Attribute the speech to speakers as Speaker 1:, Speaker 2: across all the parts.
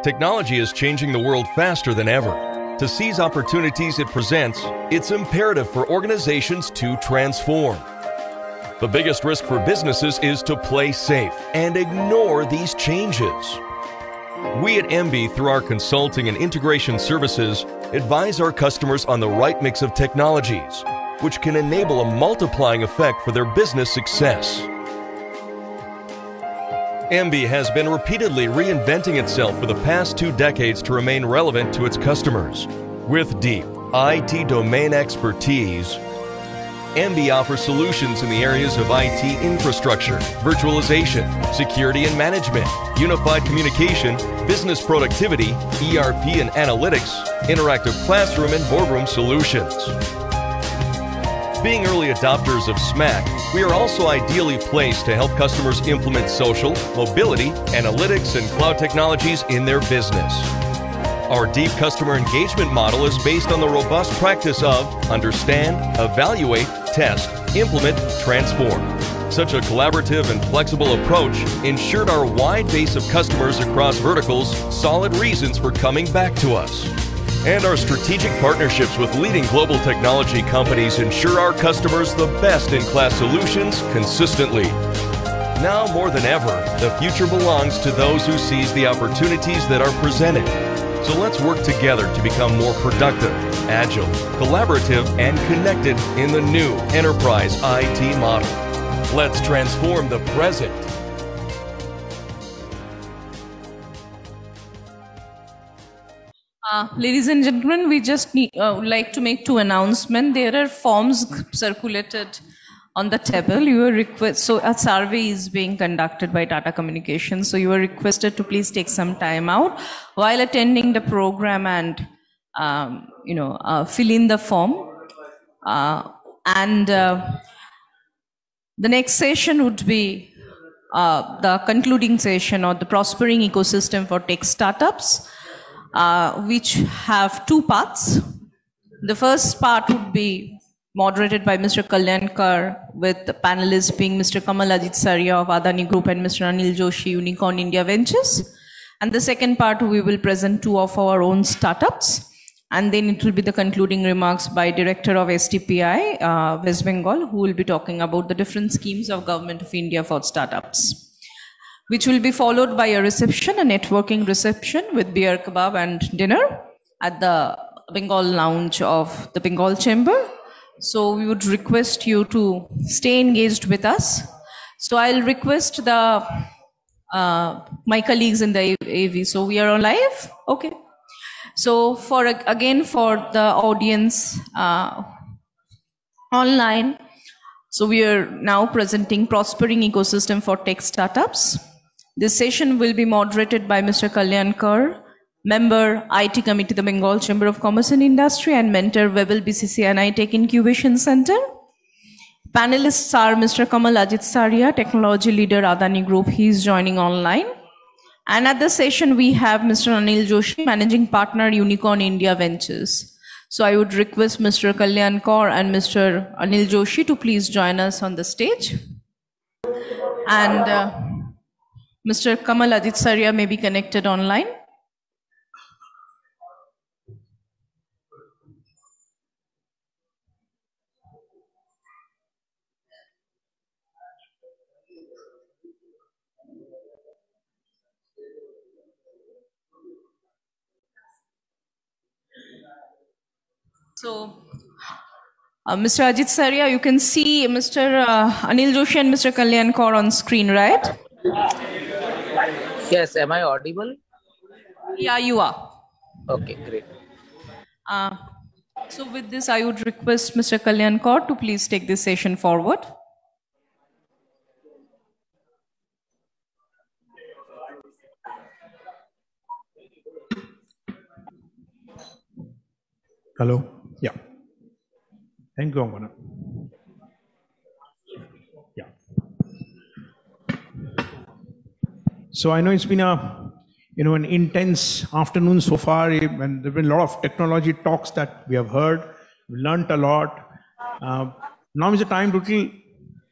Speaker 1: Technology is changing the world faster than ever. To seize opportunities it presents, it's imperative for organizations to transform. The biggest risk for businesses is to play safe and ignore these changes. We at MB, through our consulting and integration services, advise our customers on the right mix of technologies, which can enable a multiplying effect for their business success. MB has been repeatedly reinventing itself for the past 2 decades to remain relevant to its customers. With deep IT domain expertise, MB offers solutions in the areas of IT infrastructure, virtualization, security and management, unified communication, business productivity, ERP and analytics, interactive classroom and boardroom solutions. Being early adopters of SMAC, we are also ideally placed to help customers implement social, mobility, analytics, and cloud technologies in their business. Our deep customer engagement model is based on the robust practice of understand, evaluate, test, implement, transform. Such a collaborative and flexible approach ensured our wide base of customers across verticals solid reasons for coming back to us. And our strategic partnerships with leading global technology companies ensure our customers the best-in-class solutions consistently. Now more than ever, the future belongs to those who seize the opportunities that are presented. So let's work together to become more productive, agile, collaborative, and connected in the new enterprise IT model. Let's transform the present.
Speaker 2: Ladies and gentlemen, we just would like to make 2 announcements. There are forms circulated on the table. You are so a survey is being conducted by Tata Communications. So you are requested to please take some time out while attending the program and fill in the form. The next session would be the concluding session, or the Prospering Ecosystem for Tech Startups, which have 2 parts. The first part would be moderated by Mr. Kalyankar, with the panelists being Mr. Kamal Ajit-Saria of Adani Group and Mr. Anil Joshi, Unicorn India Ventures. And the second part, we will present 2 of our own startups. And then it will be the concluding remarks by Director of STPI, West Bengal, who will be talking about the different schemes of Government of India for startups, which will be followed by a reception, a networking reception with beer, kebab and dinner at the Bengal lounge of the Bengal Chamber. So we would request you to stay engaged with us. So I'll request my colleagues in the AV. So we are on live? Okay. So for the audience online, so we are now presenting Prospering Ecosystem for Tech Startups. This session will be moderated by Mr. Kalyankar, Member IT Committee, the Bengal Chamber of Commerce and Industry, and Mentor, Webel BCCNI Tech Incubation Center. Panelists are Mr. Kamal Ajit-Saria, Technology Leader, Adani Group. He is joining online. And at the session, we have Mr. Anil Joshi, Managing Partner, Unicorn India Ventures. So I would request Mr. Kalyankar and Mr. Anil Joshi to please join us on the stage. And Mr. Kamal Ajit-Saria may be connected online. So, Mr. Ajit-Saria, you can see Mr. Anil Joshi and Mr. Kalyankar on screen, right?
Speaker 3: Yes, am I audible?
Speaker 2: Yeah, you are.
Speaker 3: Okay, great.
Speaker 2: So with this, I would request Mr. Kalyankar to please take this session forward.
Speaker 4: Hello. Yeah. Thank you, Angana. Yeah. So I know it's been an intense afternoon so far, and there've been a lot of technology talks that we have heard. We learned a lot. Now is the time to little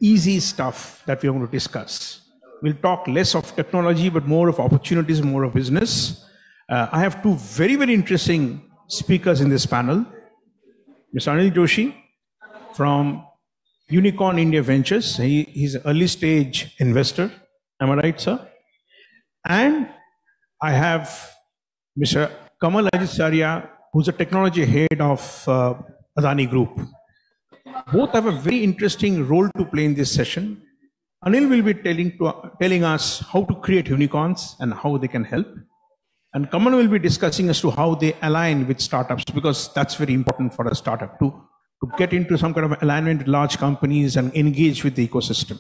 Speaker 4: easy stuff that we're going to discuss. We'll talk less of technology, but more of opportunities, more of business. I have two very, very interesting speakers in this panel. Mr. Anil Joshi from Unicorn India Ventures. He's an early stage investor. Am I right, sir? And I have Mr. Kamal Ajitsaria, who's a technology head of Adani Group. Both have a very interesting role to play in this session. Anil will be telling us how to create unicorns and how they can help. And Kamal will be discussing as to how they align with startups, because that's very important for a startup to get into some kind of alignment with large companies and engage with the ecosystem.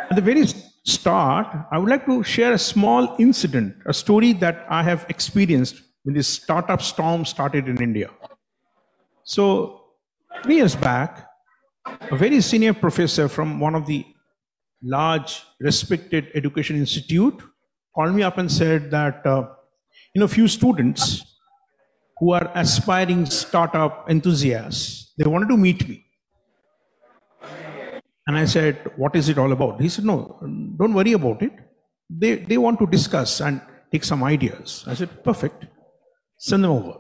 Speaker 4: At the very start, I would like to share a small incident, a story that I have experienced when this startup storm started in India. So 3 years back, a very senior professor from one of the large respected education institute called me up and said that, few students who are aspiring startup enthusiasts, they wanted to meet me. And I said, what is it all about? He said, no, don't worry about it. They want to discuss and take some ideas. I said, perfect, send them over.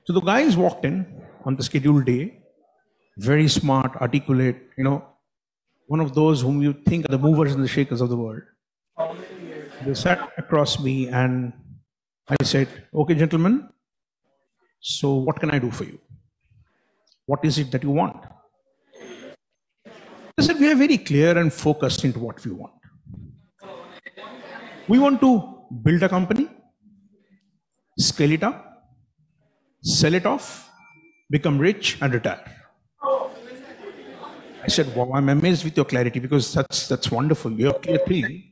Speaker 4: So the guys walked in on the scheduled day, very smart, articulate, one of those whom you think are the movers and the shakers of the world. They sat across me and I said, okay, gentlemen, so what can I do for you? What is it that you want? They said, we are very clear and focused into what we want. We want to build a company, scale it up, sell it off, become rich and retire. I said, wow, I'm amazed with your clarity, because that's wonderful. You're clear thing.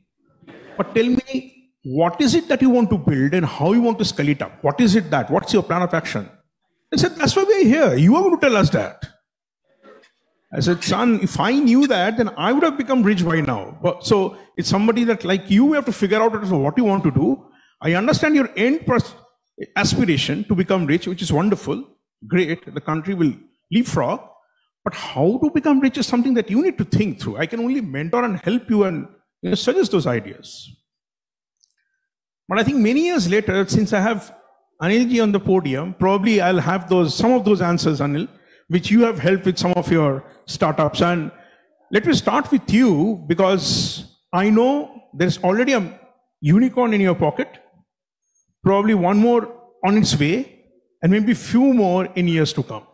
Speaker 4: But tell me, what is it that you want to build and how you want to scale it up? What is it that? What's your plan of action? I said, that's why we're here. You are going to tell us that. I said, son, if I knew that, then I would have become rich by now. But, so it's somebody that like you have to figure out what you want to do. I understand your end aspiration to become rich, which is wonderful. Great. The country will leapfrog. But how to become rich is something that you need to think through. I can only mentor and help you and suggest those ideas. But I think many years later, since I have Anilji on the podium, probably I'll have some of those answers, Anil, which you have helped with some of your startups. And let me start with you, because I know there's already a unicorn in your pocket, probably one more on its way, and maybe few more in years to come.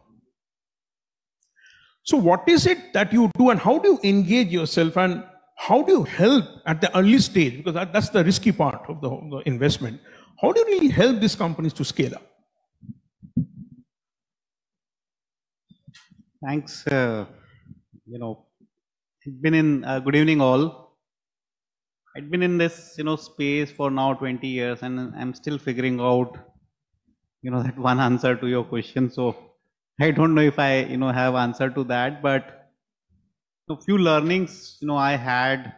Speaker 4: So what is it that you do, and how do you engage yourself, and how do you help at the early stage? Because that's the risky part of the investment. How do you really help these companies to scale up?
Speaker 5: Thanks. It's been in good evening all. I've been in this space for now 20 years, and I'm still figuring out that one answer to your question. So I don't know if I have answer to that, but a few learnings I had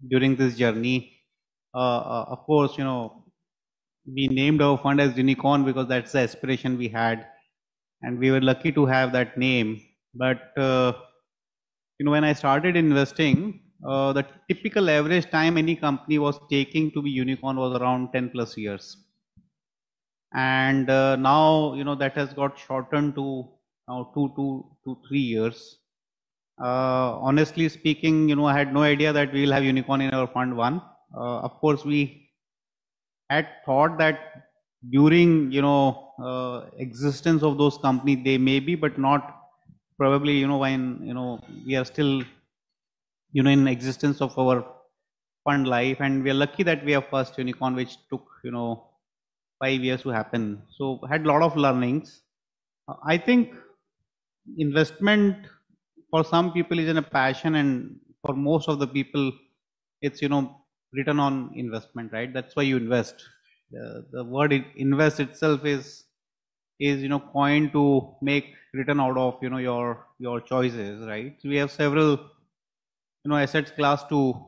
Speaker 5: during this journey. Of course, we named our fund as Unicorn because that's the aspiration we had, and we were lucky to have that name. But when I started investing, the typical average time any company was taking to be unicorn was around 10 plus years. And now, that has got shortened to now 2 to 3 years. Honestly speaking, I had no idea that we will have unicorn in our fund one. Of course, we had thought that during, existence of those companies, they may be, but not probably, when, we are still, in existence of our fund life. And we are lucky that we have first unicorn, which took, 5 years to happen. So had a lot of learnings. I think investment for some people is in a passion, and for most of the people, it's, return on investment, right? That's why you invest. The word invest itself is coined to make return out of, your choices, right? So we have several, assets class to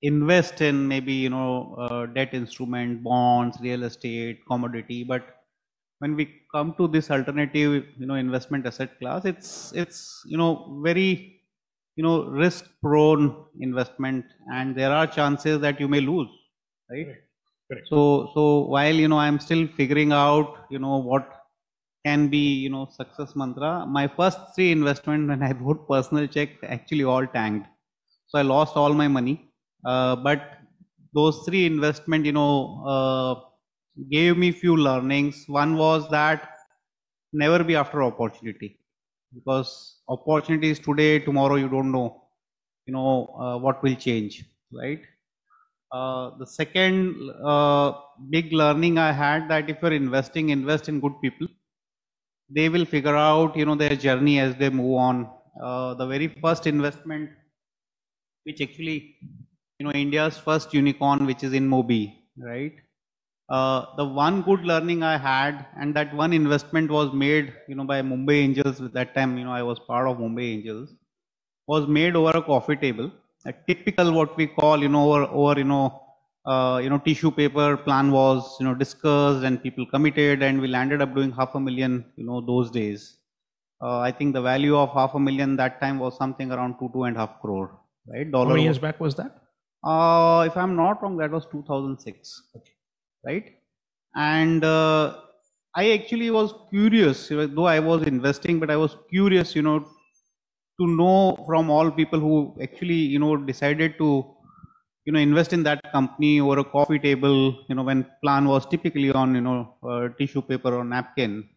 Speaker 5: invest in, maybe, debt instrument, bonds, real estate, commodity. But when we come to this alternative, investment asset class, it's very risk prone investment, and there are chances that you may lose, right?
Speaker 4: Correct.
Speaker 5: So while I'm still figuring out what can be success mantra, my first 3 investment when I wrote personal check actually all tanked, so I lost all my money. But those 3 investment gave me few learnings. One was that never be after opportunity, because opportunities today, tomorrow you don't know what will change, right? The second big learning I had, that if you're investing, invest in good people. They will figure out their journey as they move on. The very first investment, which actually India's first unicorn, which is in Mobi, right? The one good learning I had, and that one investment was made by Mumbai Angels. At that time I was part of Mumbai Angels, was made over a coffee table. A typical what we call over tissue paper plan was discussed, and people committed, and we landed up doing 500,000 those days. I think the value of 500,000 that time was something around 2.5 crore, right?
Speaker 4: How many years back was that?
Speaker 5: If I'm not wrong, that was 2006. Okay. Right? And I actually was curious, though I was investing, but I was curious, to know from all people who actually, decided to, invest in that company over a coffee table, when plan was typically on, tissue paper or napkin.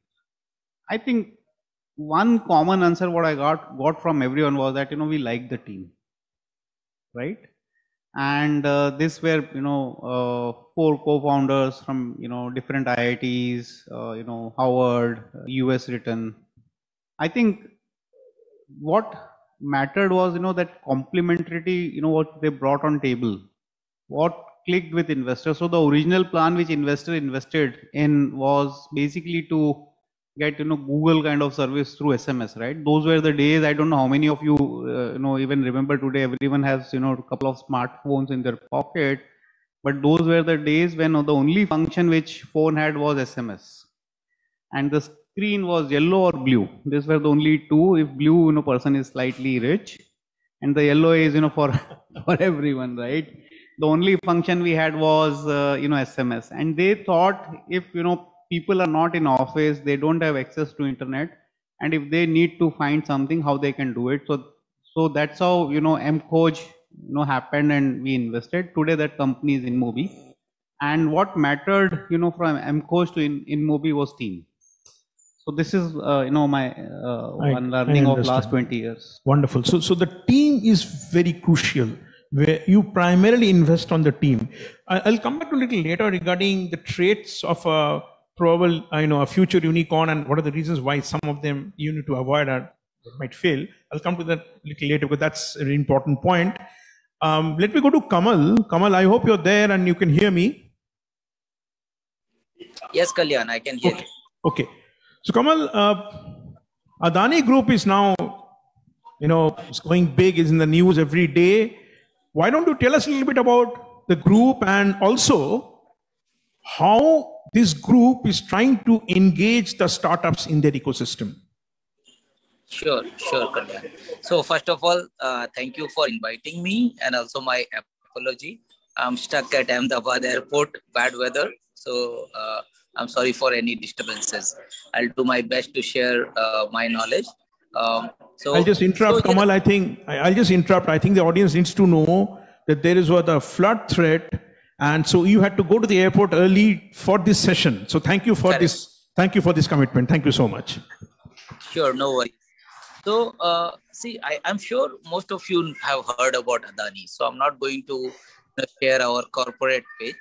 Speaker 5: I think one common answer what I got from everyone was that, we like the team, right? And this were 4 co-founders from different IITs, Harvard, US written. I think what mattered was that complementarity, what they brought on table, what clicked with investors. So the original plan which investor invested in was basically to get Google kind of service through SMS, right? Those were the days. I don't know how many of you even remember today. Everyone has a couple of smartphones in their pocket, but those were the days when the only function which phone had was SMS, and the screen was yellow or blue. These were the only two. If blue person is slightly rich, and the yellow is for for everyone, right? The only function we had was SMS, and they thought if people are not in office, they don't have access to internet, and if they need to find something, how they can do it. So that's how Mcoach happened, and we invested. Today that company is in Mobi, and what mattered from Mcoach to in Mobi was team. So this is my one learning of last 20 years.
Speaker 4: Wonderful. So the team is very crucial, where you primarily invest on the team. I'll come back to a little later regarding the traits of a probable, a future unicorn, and what are the reasons why some of them you need to avoid and might fail. I'll come to that a little later, because that's a very important point. Let me go to Kamal. Kamal, I hope you're there and you can hear me.
Speaker 6: Yes, Kalyan, I can hear you.
Speaker 4: Okay. So Kamal, Adani Group is now, it's going big, is in the news every day. Why don't you tell us a little bit about the group, and also how this group is trying to engage the startups in their ecosystem?
Speaker 6: Sure, Kalyan. So first of all, thank you for inviting me, and also my apology. I'm stuck at Ahmedabad airport, bad weather. So I'm sorry for any disturbances. I'll do my best to share my knowledge. So
Speaker 4: I'll just interrupt, Kamal. I think the audience needs to know that there is a flood threat, and so you had to go to the airport early for this session. So thank you for this. Thank you for this commitment. Thank you so much.
Speaker 6: Sure, no worries. So see, I'm sure most of you have heard about Adani. So I'm not going to share our corporate page.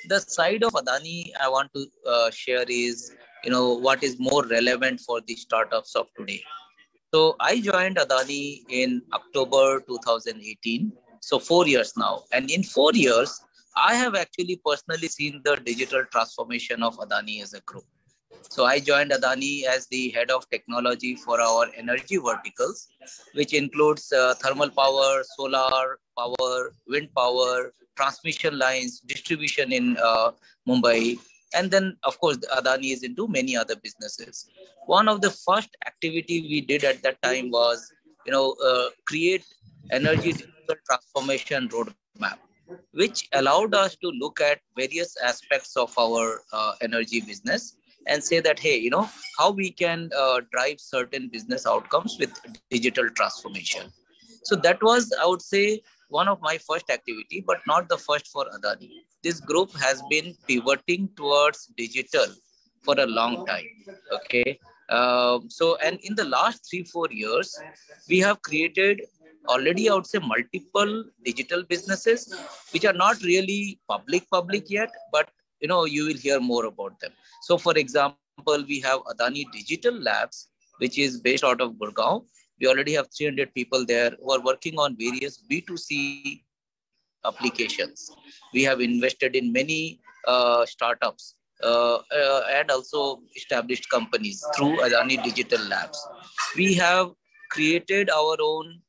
Speaker 6: The side of Adani I want to share is, what is more relevant for the startups of today. So I joined Adani in October 2018. So 4 years now. And in 4 years, I have actually personally seen the digital transformation of Adani as a group. So I joined Adani as the head of technology for our energy verticals, which includes thermal power, solar power, wind power, transmission lines, distribution in Mumbai. And then, of course, Adani is into many other businesses. One of the first activity we did at that time was create energy digital transformation roadmap, which allowed us to look at various aspects of our energy business and say that, hey, how we can drive certain business outcomes with digital transformation. So that was, I would say, one of my first activity, but not the first for Adani. This group has been pivoting towards digital for a long time. Okay. And in the last 3-4 years, we have created already, I would say, multiple digital businesses, which are not really public yet, but you will hear more about them. So for example, we have Adani Digital Labs, which is based out of Gurgaon. We already have 300 people there who are working on various B2C applications. We have invested in many startups and also established companies through Adani Digital Labs. We have created our own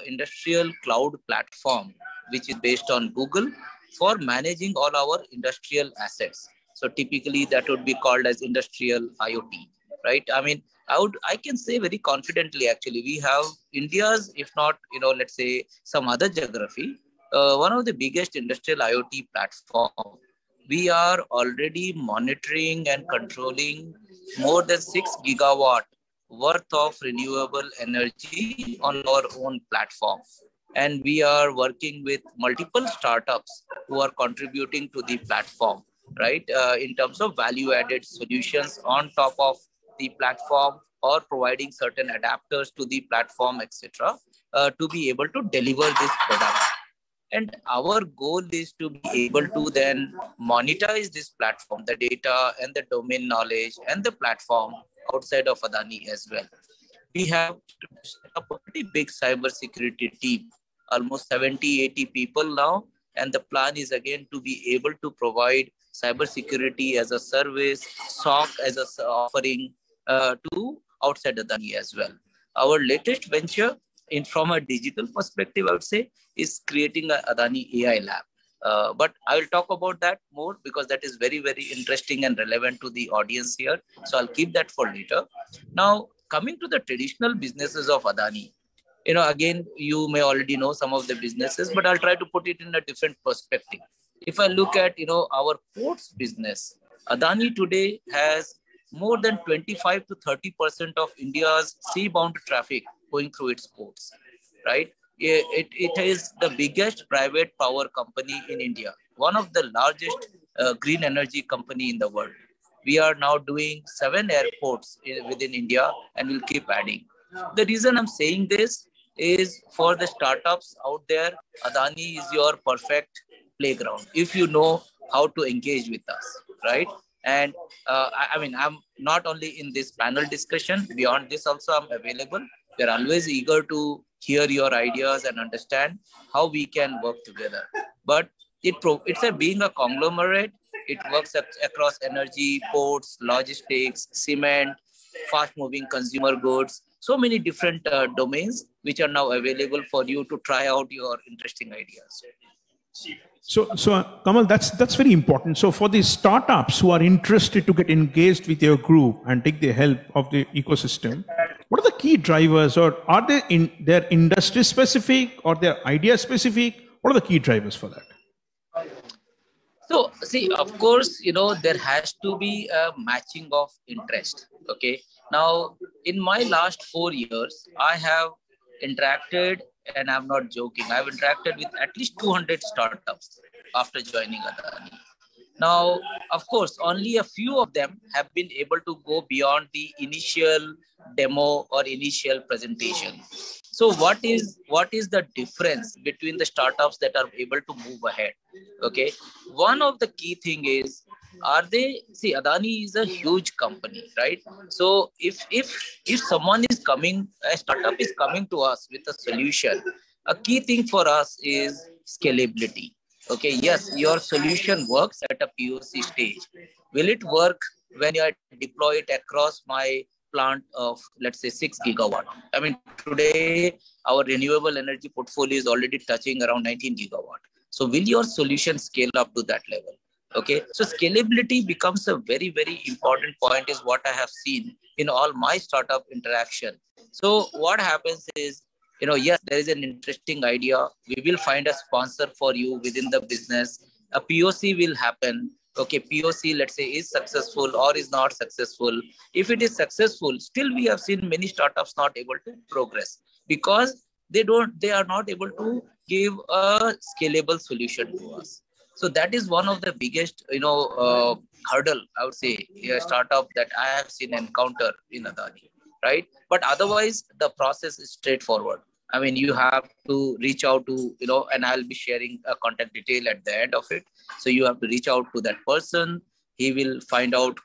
Speaker 6: industrial cloud platform, which is based on Google for managing all our industrial assets. So typically that would be called as industrial IoT, right? I mean, I can say very confidently, actually, we have India's, if not, let's say some other geography, one of the biggest industrial IoT platform. We are already monitoring and controlling more than 6 gigawatt worth of renewable energy on our own platform. And we are working with multiple startups who are contributing to the platform, right? In terms of value-added solutions on top of the platform or providing certain adapters to the platform, etc., to be able to deliver this product. And our goal is to be able to then monetize this platform, the data and the domain knowledge and the platform outside of Adani as well. We have set up a pretty big cybersecurity team, almost 70-80 people now. And the plan is again to be able to provide cybersecurity as a service, SOC as a offering to outside Adani as well. Our latest venture, from a digital perspective, I would say, is creating a Adani AI lab. But I will talk about that more because that is very, very interesting and relevant to the audience here. So I'll keep that for later. Now, coming to the traditional businesses of Adani, again, you may already know some of the businesses, but I'll try to put it in a different perspective. If I look at, our ports business, Adani today has more than 25 to 30% of India's sea-bound traffic going through its ports, right? It is the biggest private power company in India, one of the largest green energy company in the world. We are now doing 7 airports within India and we'll keep adding. The reason I'm saying this is for the startups out there, Adani is your perfect playground if you know how to engage with us, right? And I mean, I'm not only in this panel discussion, beyond this also I'm available. We're always eager to hear your ideas and understand how we can work together. But it's being a conglomerate. It works across energy, ports, logistics, cement, fast-moving consumer goods, so many different domains which are now available for you to try out your interesting ideas.
Speaker 4: So Kamal, that's very important. So for the startups who are interested to get engaged with your group and take the help of the ecosystem, what are the key drivers, or are they in their industry specific or their idea specific? What are the key drivers for that?
Speaker 6: So see, of course, there has to be a matching of interest. Okay. Now, in my last 4 years, I have interacted, and I'm not joking, I've interacted with at least 200 startups after joining Adani. Now, of course, only a few of them have been able to go beyond the initial demo or initial presentation. So what is the difference between the startups that are able to move ahead? Okay. One of the key thing is, Adani is a huge company, right? So if someone is coming, a startup is coming to us with a solution, a key thing for us is scalability. Okay, yes, your solution works at a POC stage. Will it work when I deploy it across my plant of, let's say, 6 gigawatt? I mean, today, our renewable energy portfolio is already touching around 19 gigawatt. So will your solution scale up to that level? Okay, so scalability becomes a very, very important point, is what I have seen in all my startup interaction. So what happens is, yes, there is an interesting idea. We will find a sponsor for you within the business. A POC will happen. Okay, POC, let's say, is successful or is not successful. If it is successful, still we have seen many startups not able to progress because they are not able to give a scalable solution to us. So that is one of the biggest, hurdle, I would say, a startup that I have seen encounter in Adani, right? But otherwise, the process is straightforward. I mean, you have to reach out to, and I'll be sharing a contact detail at the end of it. So you have to reach out to that person. He will find out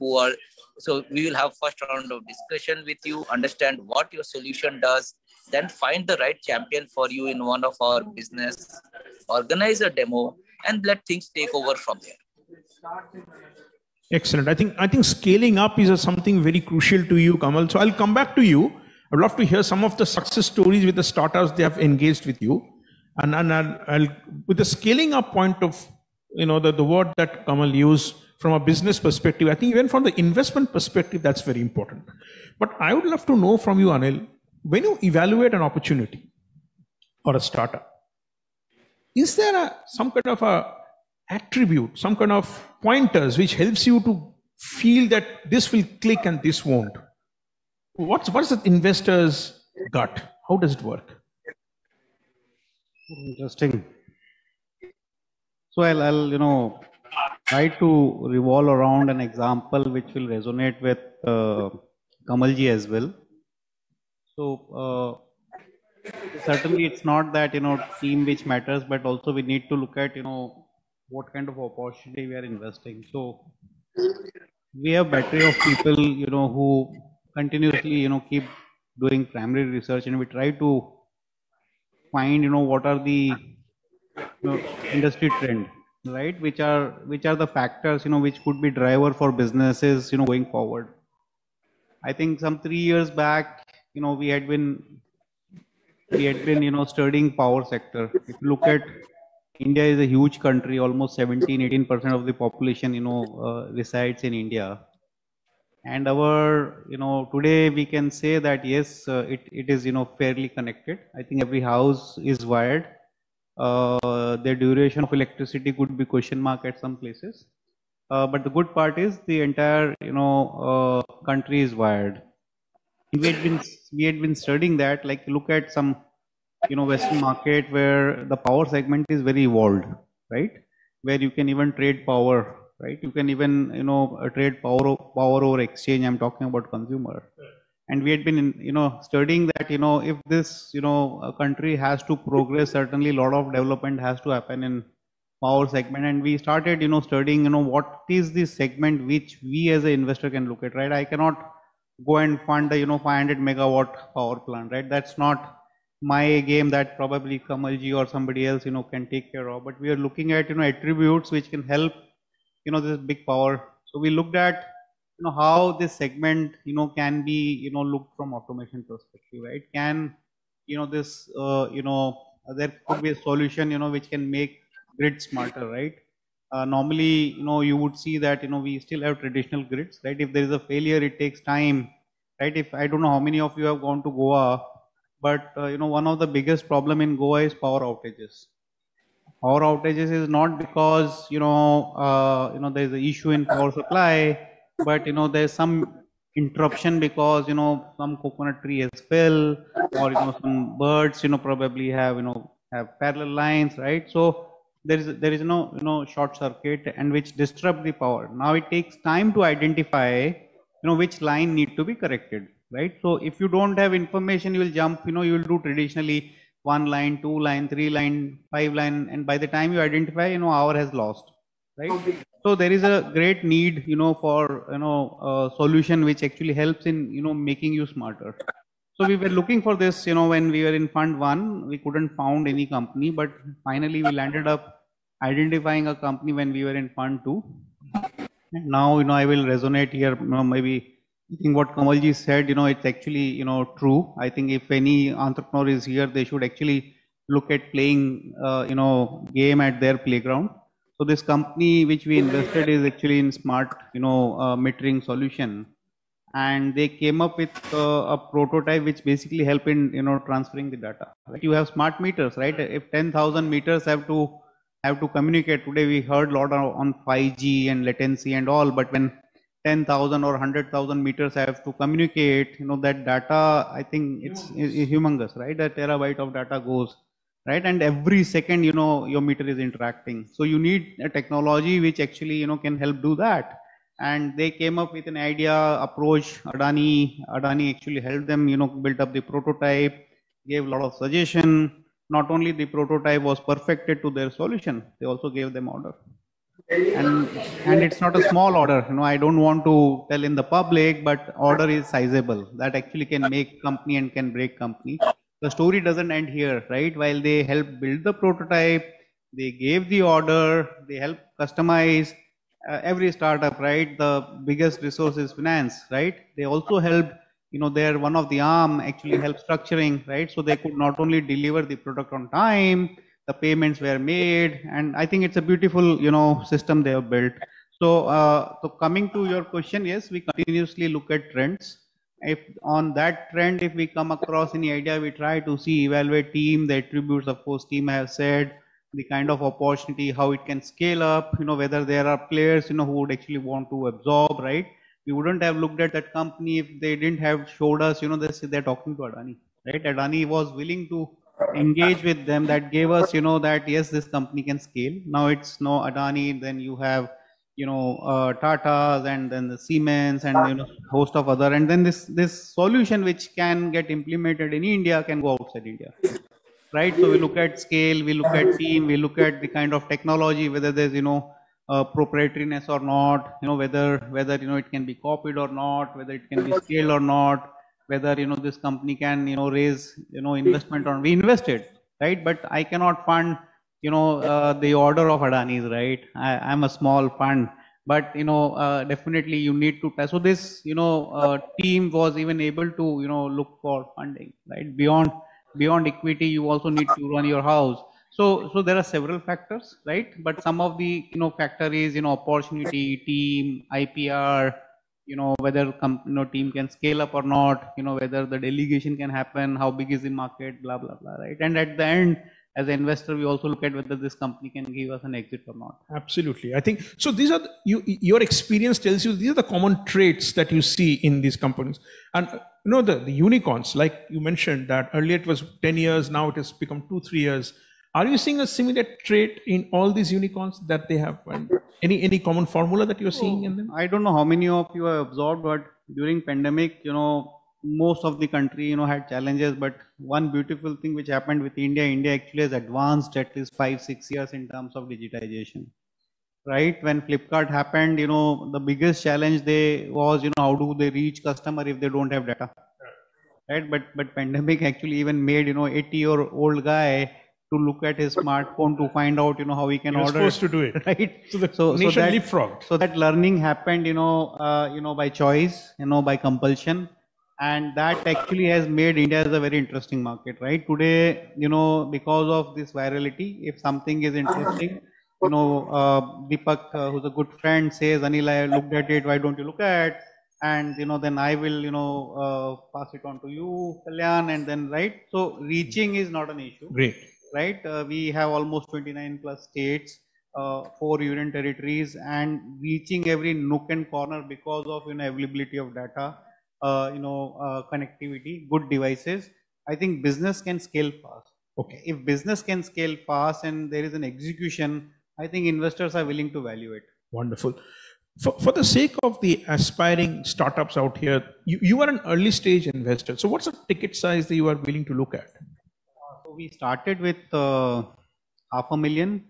Speaker 6: so we will have first round of discussion with you, understand what your solution does, then find the right champion for you in one of our business, organize a demo, and let things take over from there.
Speaker 4: Excellent. I think scaling up is something very crucial to you, Kamal. So I'll come back to you. I'd love to hear some of the success stories with the startups they have engaged with you. And I'll with the scaling up point of, the word that Kamal used from a business perspective, I think even from the investment perspective, that's very important. But I would love to know from you, Anil, when you evaluate an opportunity or a startup, is there some kind of a attribute, some kind of pointers which helps you to feel that this will click and this won't? What's the investor's gut? How does it work?
Speaker 5: Interesting. So I'll try to revolve around an example which will resonate with Kamalji as well. So certainly it's not that team which matters, but also we need to look at what kind of opportunity we are investing. So we have battery of people who continuously keep doing primary research, and we try to find what are the industry trend, right, which are the factors which could be driver for businesses going forward. I think some 3 years back we had been studying power sector. If you look at India, is a huge country, almost 17-18% of the population resides in India. And our, today we can say that yes, it is, fairly connected. I think every house is wired. The duration of electricity could be question mark at some places. But the good part is the entire, country is wired. We had been studying that, like look at some, Western market where the power segment is very evolved, right? Where you can even trade power. Right, you can even trade power over exchange. I'm talking about consumer, and we had been studying that if this a country has to progress, certainly a lot of development has to happen in power segment, and we started studying what is the segment which we as an investor can look at. Right, I cannot go and fund a 500 megawatt power plant. Right, that's not my game. That probably Kamalji or somebody else can take care of. But we are looking at attributes which can help this big power. So we looked at how this segment can be looked from automation perspective, right? Can this there could be a solution which can make grid smarter, right? Normally you would see that we still have traditional grids, right? If there is a failure, it takes time, right? If I don't know how many of you have gone to Goa, but one of the biggest problem in Goa is power outages. Power outages is not because there is an issue in power supply, but there is some interruption because some coconut tree has fell, or some birds probably have have parallel lines, right? So there is no short circuit and which disrupt the power. Now it takes time to identify which line need to be corrected, right? So if you don't have information, you will jump, you will do traditionally 1 line, 2 line, 3 line, 5 line, and by the time you identify, hour has lost, right? So there is a great need, for a solution which actually helps in making you smarter. So we were looking for this, when we were in Fund 1, we couldn't found any company, but finally we landed up identifying a company when we were in Fund 2. And now I will resonate here, maybe. I think what Kamalji said, it's actually, true. I think if any entrepreneur is here, they should actually look at playing, game at their playground. So this company which we invested is actually in smart, metering solution. and they came up with a prototype which basically help in transferring the data. Like you have smart meters, right? If 10,000 meters have to communicate today, we heard a lot on 5G and latency and all, but when 10,000 or 100,000 meters have to communicate, that data, I think it's humongous, right? A terabyte of data goes, right? And every second, your meter is interacting. So you need a technology which actually, can help do that. And they came up with an idea, approach. Adani actually helped them, build up the prototype, gave a lot of suggestion. Not only the prototype was perfected to their solution, they also gave them order. And it's not a small order. I don't want to tell in the public, but order is sizable. That actually can make company and can break company. The story doesn't end here, right? While they helped build the prototype, they gave the order, they helped customize. Every startup, right? The biggest resource is finance, right? They also helped, they're one of the arm actually help structuring, right? So they could not only deliver the product on time, the payments were made, and I think it's a beautiful, system they have built. So, coming to your question, yes, we continuously look at trends. If on that trend, if we come across any idea, we try to evaluate team, the attributes, of course, team I have said, the kind of opportunity, how it can scale up, whether there are players, who would actually want to absorb, right? We wouldn't have looked at that company if they didn't have showed us, they're talking to Adani, right? Adani was willing to engage with them. That gave us, that yes, this company can scale. Now it's no Adani, then you have, Tata's and then the Siemens and, host of other, and then this solution which can get implemented in India can go outside India. Right, so we look at scale, we look at team, we look at the kind of technology, whether there's proprietariness or not, whether it can be copied or not, whether it can be scaled or not, whether this company can raise investment or we invested, right? But I cannot fund the order of Adani's, right? I'm a small fund, but definitely you need to test. So this team was even able to look for funding, right? Beyond equity, you also need to run your house. So there are several factors, right? But some of the factor is opportunity, team, IPR, whether team can scale up or not, whether the delegation can happen, how big is the market, blah blah blah, right? And at the end, as an investor, we also look at whether this company can give us an exit or not.
Speaker 4: Absolutely, I think so. These are your experience tells you these are the common traits that you see in these companies. And the unicorns, like you mentioned that earlier it was 10 years, now it has become 2-3 years. Are you seeing a similar trait in all these unicorns that they have? Any common formula that you're seeing in them?
Speaker 5: I don't know how many of you have observed, but during pandemic, most of the country, had challenges. But one beautiful thing which happened with India actually has advanced at least 5-6 years in terms of digitization. Right, when Flipkart happened, the biggest challenge was, how do they reach customer if they don't have data, right? But pandemic actually even made 80-year-old guy to look at his smartphone to find out how he can order.
Speaker 4: Supposed to do it,
Speaker 5: right?
Speaker 4: So the nation leapfrogged.
Speaker 5: So that learning happened, by choice, by compulsion, and that actually has made India as a very interesting market, right? Today, because of this virality, if something is interesting. Deepak, who's a good friend, says, Anil, I looked at it, why don't you look at? And, then I will, pass it on to you, Kalyan, and then, right? So reaching is not an issue.
Speaker 4: Great.
Speaker 5: Right? We have almost 29 plus states, 4 union territories, and reaching every nook and corner because of, availability of data, connectivity, good devices. I think business can scale fast. Okay. If business can scale fast and there is an execution, I think investors are willing to value it.
Speaker 4: Wonderful. For the sake of the aspiring startups out here, you are an early stage investor. So what's the ticket size that you are willing to look at?
Speaker 5: So we started with $500,000,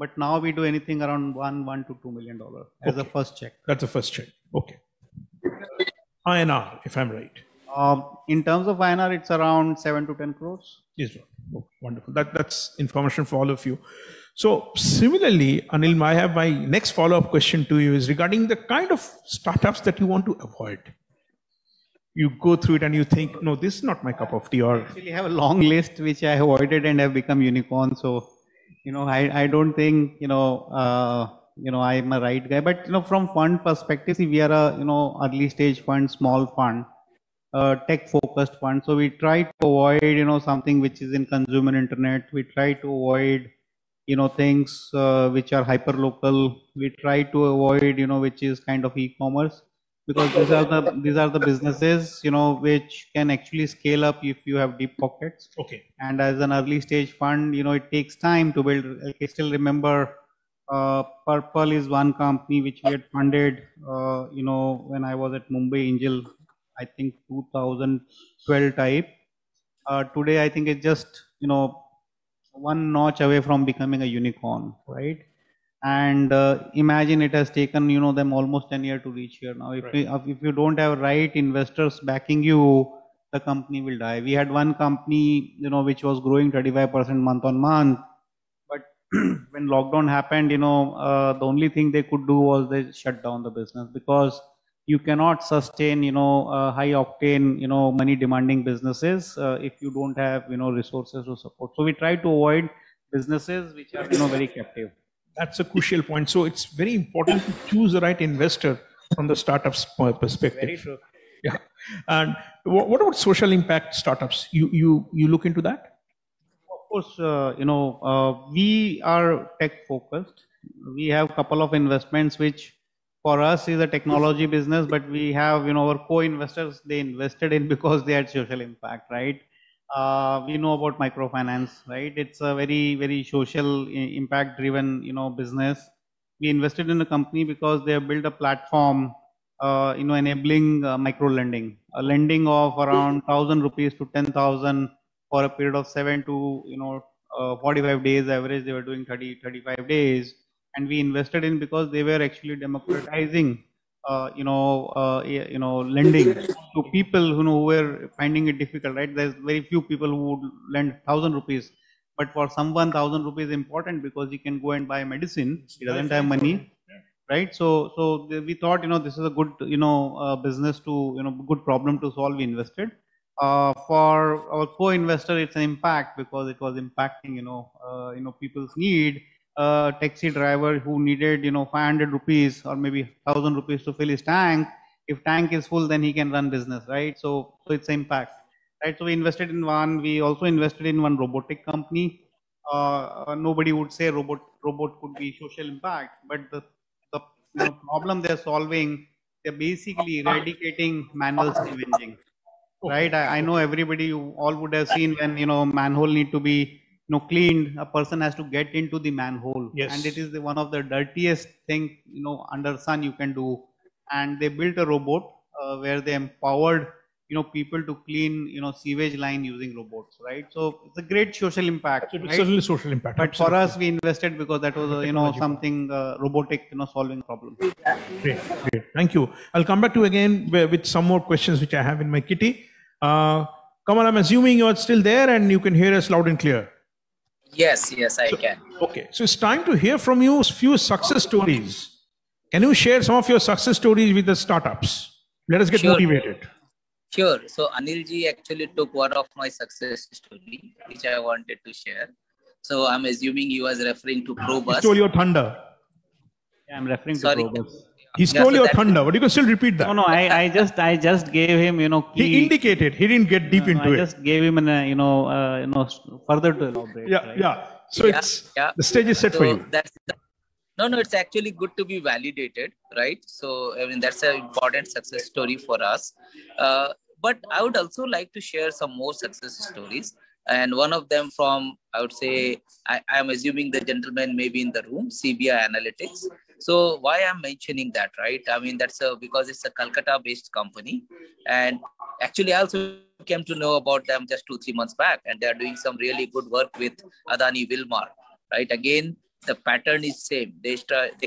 Speaker 5: but now we do anything around $1 to $2 million as a first check.
Speaker 4: That's a first check. Okay. INR, if I'm right.
Speaker 5: In terms of INR, it's around 7 to 10 crores.
Speaker 4: Yes, okay, wonderful. That's information for all of you. So similarly, Anil, I have my next follow-up question to you is regarding the kind of startups that you want to avoid. You go through it and you think, no, this is not my cup of tea. Or
Speaker 5: I actually have a long list which I avoided and have become unicorn. So, I don't think, I'm a right guy. But from fund perspective, see, we are a early stage fund, small fund, tech focused fund. So we try to avoid something which is in consumer internet. We try to avoid things which are hyper local. We try to avoid which is kind of e-commerce, because these are the businesses which can actually scale up if you have deep pockets.
Speaker 4: Okay.
Speaker 5: And as an early stage fund, it takes time to build. I still remember Purple is one company which we had funded when I was at Mumbai Angel, I think 2012 type. Today I think it's just one notch away from becoming a unicorn, right? And imagine it has taken them almost 10 years to reach here now. If you don't have right investors backing you, the company will die. We had one company which was growing 35% month on month, but when lockdown happened, the only thing they could do was they shut down the business, because you cannot sustain high octane money demanding businesses if you don't have resources to support. So we try to avoid businesses which are very captive.
Speaker 4: That's a crucial point. So it's very important to choose the right investor from the startup's perspective.
Speaker 5: Very true.
Speaker 4: Yeah. And what about social impact startups? You look into that?
Speaker 5: Of course, we are tech focused. We have a couple of investments which for us is a technology business, but we have our co-investors, they invested in because they had social impact, right? We know about microfinance, right? It's a very, very social impact driven, business. We invested in a company because they have built a platform, enabling micro lending, a lending of around 1,000 rupees to 10,000 for a period of 7 to 45 days average. They were doing 35 days, and we invested in because they were actually democratizing lending to people who were finding it difficult, right? There's very few people who would lend 1,000 rupees, but for someone 1,000 rupees is important because he can go and buy medicine. He doesn't have money, right? So we thought this is a good business to good problem to solve. We invested. For our co-investor, it's an impact because it was impacting people's need. Taxi driver who needed 500 rupees or maybe 1,000 rupees to fill his tank. If tank is full, then he can run business, right? So it's impact, right? So we invested in one. We also invested in one robotic company. Nobody would say robot could be social impact, but the problem they're solving, they're basically eradicating manual scavenging, right? I know everybody, you all would have seen when manhole need to be cleaned, a person has to get into the manhole.
Speaker 4: Yes.
Speaker 5: And it is one of the dirtiest thing under sun you can do. And they built a robot where they empowered people to clean sewage line using robots, right? So it's a great social impact.
Speaker 4: It's
Speaker 5: right?
Speaker 4: certainly social impact.
Speaker 5: But
Speaker 4: Absolutely.
Speaker 5: for us, we invested because that was something robotic solving problem.
Speaker 4: Great. Thank you. I'll come back to you again with some more questions which I have in my kitty. Kamal, I'm assuming you're still there and you can hear us loud and clear.
Speaker 6: Yes, I can.
Speaker 4: Okay, so it's time to hear from you a few success stories. Can you share some of your success stories with the startups? Let us get motivated.
Speaker 6: Sure. So Anilji actually took one of my success story, which I wanted to share. So I'm assuming he was referring to Probus.
Speaker 4: He stole your thunder.
Speaker 5: Yeah, I'm referring to Probus.
Speaker 4: He stole your thunder, but you can still repeat that.
Speaker 5: No, I just gave him, key.
Speaker 4: He indicated. He didn't get deep into it.
Speaker 5: I just gave him further to elaborate.
Speaker 4: Yeah,
Speaker 5: right?
Speaker 4: yeah. So the stage is set for you.
Speaker 6: No, it's actually good to be validated, right? So, I mean, that's an important success story for us. But I would also like to share some more success stories. And one of them from, I would say, I am assuming the gentleman may be in the room, CBI Analytics. So why I'm mentioning that, right? I mean, because it's a Calcutta-based company. And actually, I also came to know about them just 2-3 months back. And they're doing some really good work with Adani Wilmar, right? Again, the pattern is same. They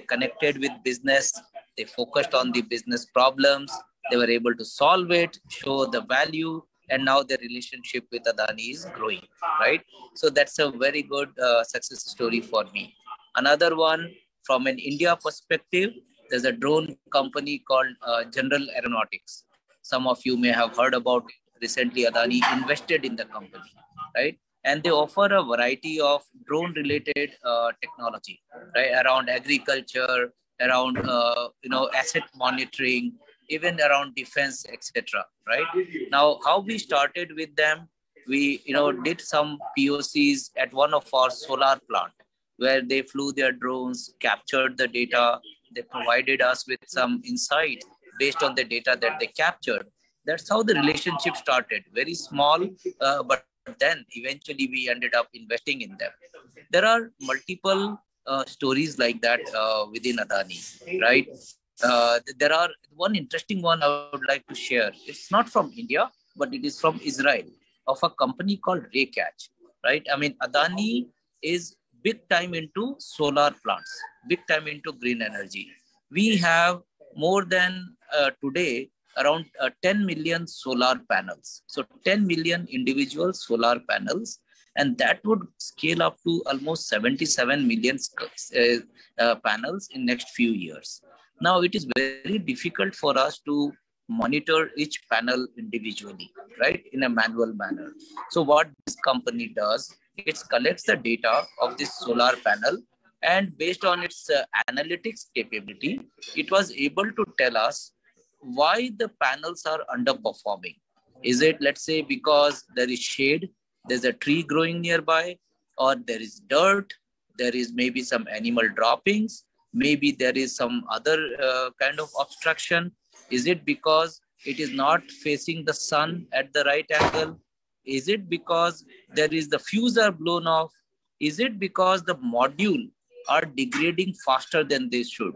Speaker 6: connected with business. They focused on the business problems. They were able to solve it, show the value. And now the relationship with Adani is growing, right? So that's a very good success story for me. Another one, from an India perspective, there's a drone company called General Aeronautics. Some of you may have heard about it. Recently, Adani invested in the company, right? and they offer a variety of drone-related technology, right, around agriculture, around asset monitoring, even around defense, etc. Right now, how we started with them, we did some POCs at one of our solar plant where they flew their drones, captured the data, they provided us with some insight based on the data that they captured. That's how the relationship started. Very small, but then eventually we ended up investing in them. There are multiple stories like that within Adani, right? There are one interesting one I would like to share. It's not from India, but it is from Israel, of a company called Raycatch, right? I mean, Adani is big time into solar plants, big time into green energy. We have more than today around 10 million solar panels. So 10 million individual solar panels, and that would scale up to almost 77 million panels in next few years. Now, it is very difficult for us to monitor each panel individually, right, in a manual manner. So what this company does, it collects the data of this solar panel, and based on its analytics capability, it was able to tell us why the panels are underperforming. Is it, let's say, because there is shade, there's a tree growing nearby, or there is dirt, there is maybe some animal droppings, maybe there is some other kind of obstruction? Is it because it is not facing the sun at the right angle? Is it because there is the fuse are blown off? Is it because the module are degrading faster than they should?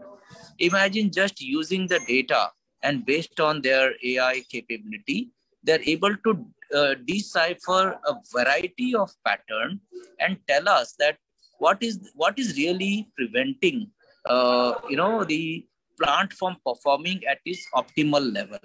Speaker 6: Imagine just using the data, and based on their AI capability, they're able to decipher a variety of pattern and tell us that what is really preventing the plant from performing at its optimal level.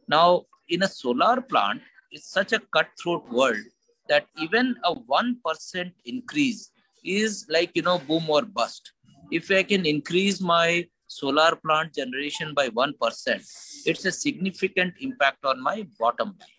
Speaker 6: Now, in a solar plant, it's such a cutthroat world that even a 1% increase is like, boom or bust. If I can increase my solar plant generation by 1%, it's a significant impact on my bottom line,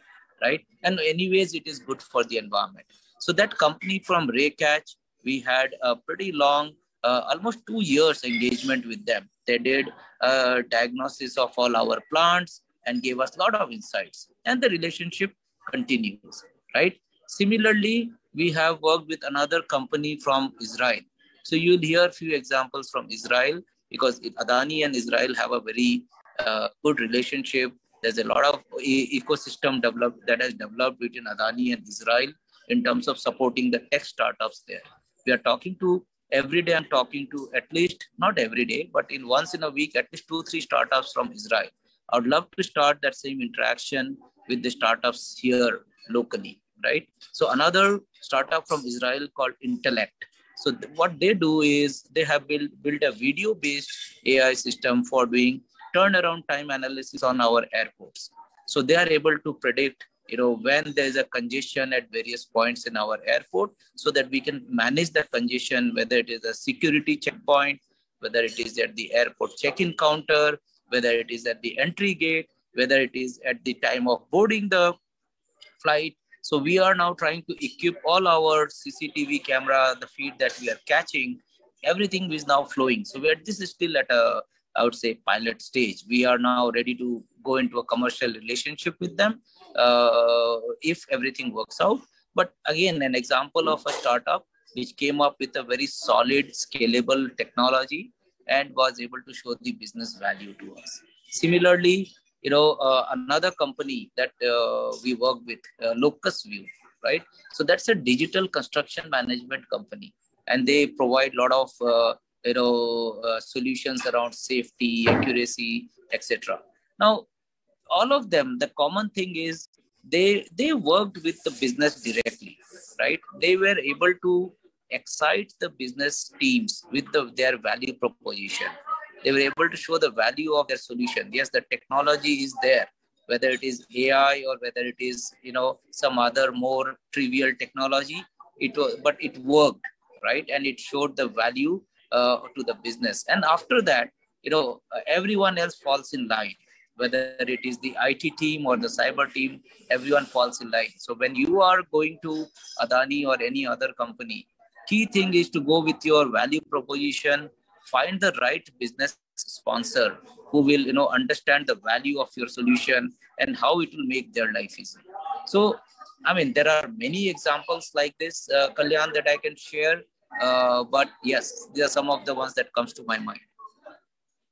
Speaker 6: right? And anyways, it is good for the environment. So that company from Raycatch, we had a pretty long, almost 2 years engagement with them. They did a diagnosis of all our plants and gave us a lot of insights. And the relationship continues, right? Similarly, we have worked with another company from Israel. So you'll hear a few examples from Israel, because Adani and Israel have a very good relationship. There's a lot of ecosystem that has developed between Adani and Israel in terms of supporting the tech startups there. We are talking to, every day I'm talking to at least, not every day, but in once in a week, at least 2-3 startups from Israel. I would love to start that same interaction with the startups here locally, right? So another startup from Israel called Intellect. So what they do is they have built a video-based AI system for doing turnaround time analysis on our airports. So they are able to predict, when there is a congestion at various points in our airport, so that we can manage the congestion, whether it is a security checkpoint, whether it is at the airport check-in counter, whether it is at the entry gate, whether it is at the time of boarding the flight. So we are now trying to equip all our CCTV camera, the feed that we are catching, everything is now flowing. So this is still at a, I would say, pilot stage. We are now ready to go into a commercial relationship with them if everything works out. But again, an example of a startup which came up with a very solid, scalable technology and was able to show the business value to us. Similarly, another company that we work with, Locus View, right? So that's a digital construction management company, and they provide a lot of solutions around safety, accuracy, etc. Now, all of them, the common thing is they worked with the business directly, right? They were able to excite the business teams with their value proposition. They were able to show the value of their solution. Yes, the technology is there, whether it is AI or whether it is, some other more trivial technology, but it worked, right? And it showed the value to the business. And after that, everyone else falls in line. whether it is the IT team or the cyber team, everyone falls in line. So when you are going to Adani or any other company, key thing is to go with your value proposition, find the right business sponsor who will, understand the value of your solution and how it will make their life easy. So, I mean, there are many examples like this, Kalyan, that I can share. But yes, these are some of the ones that comes to my mind.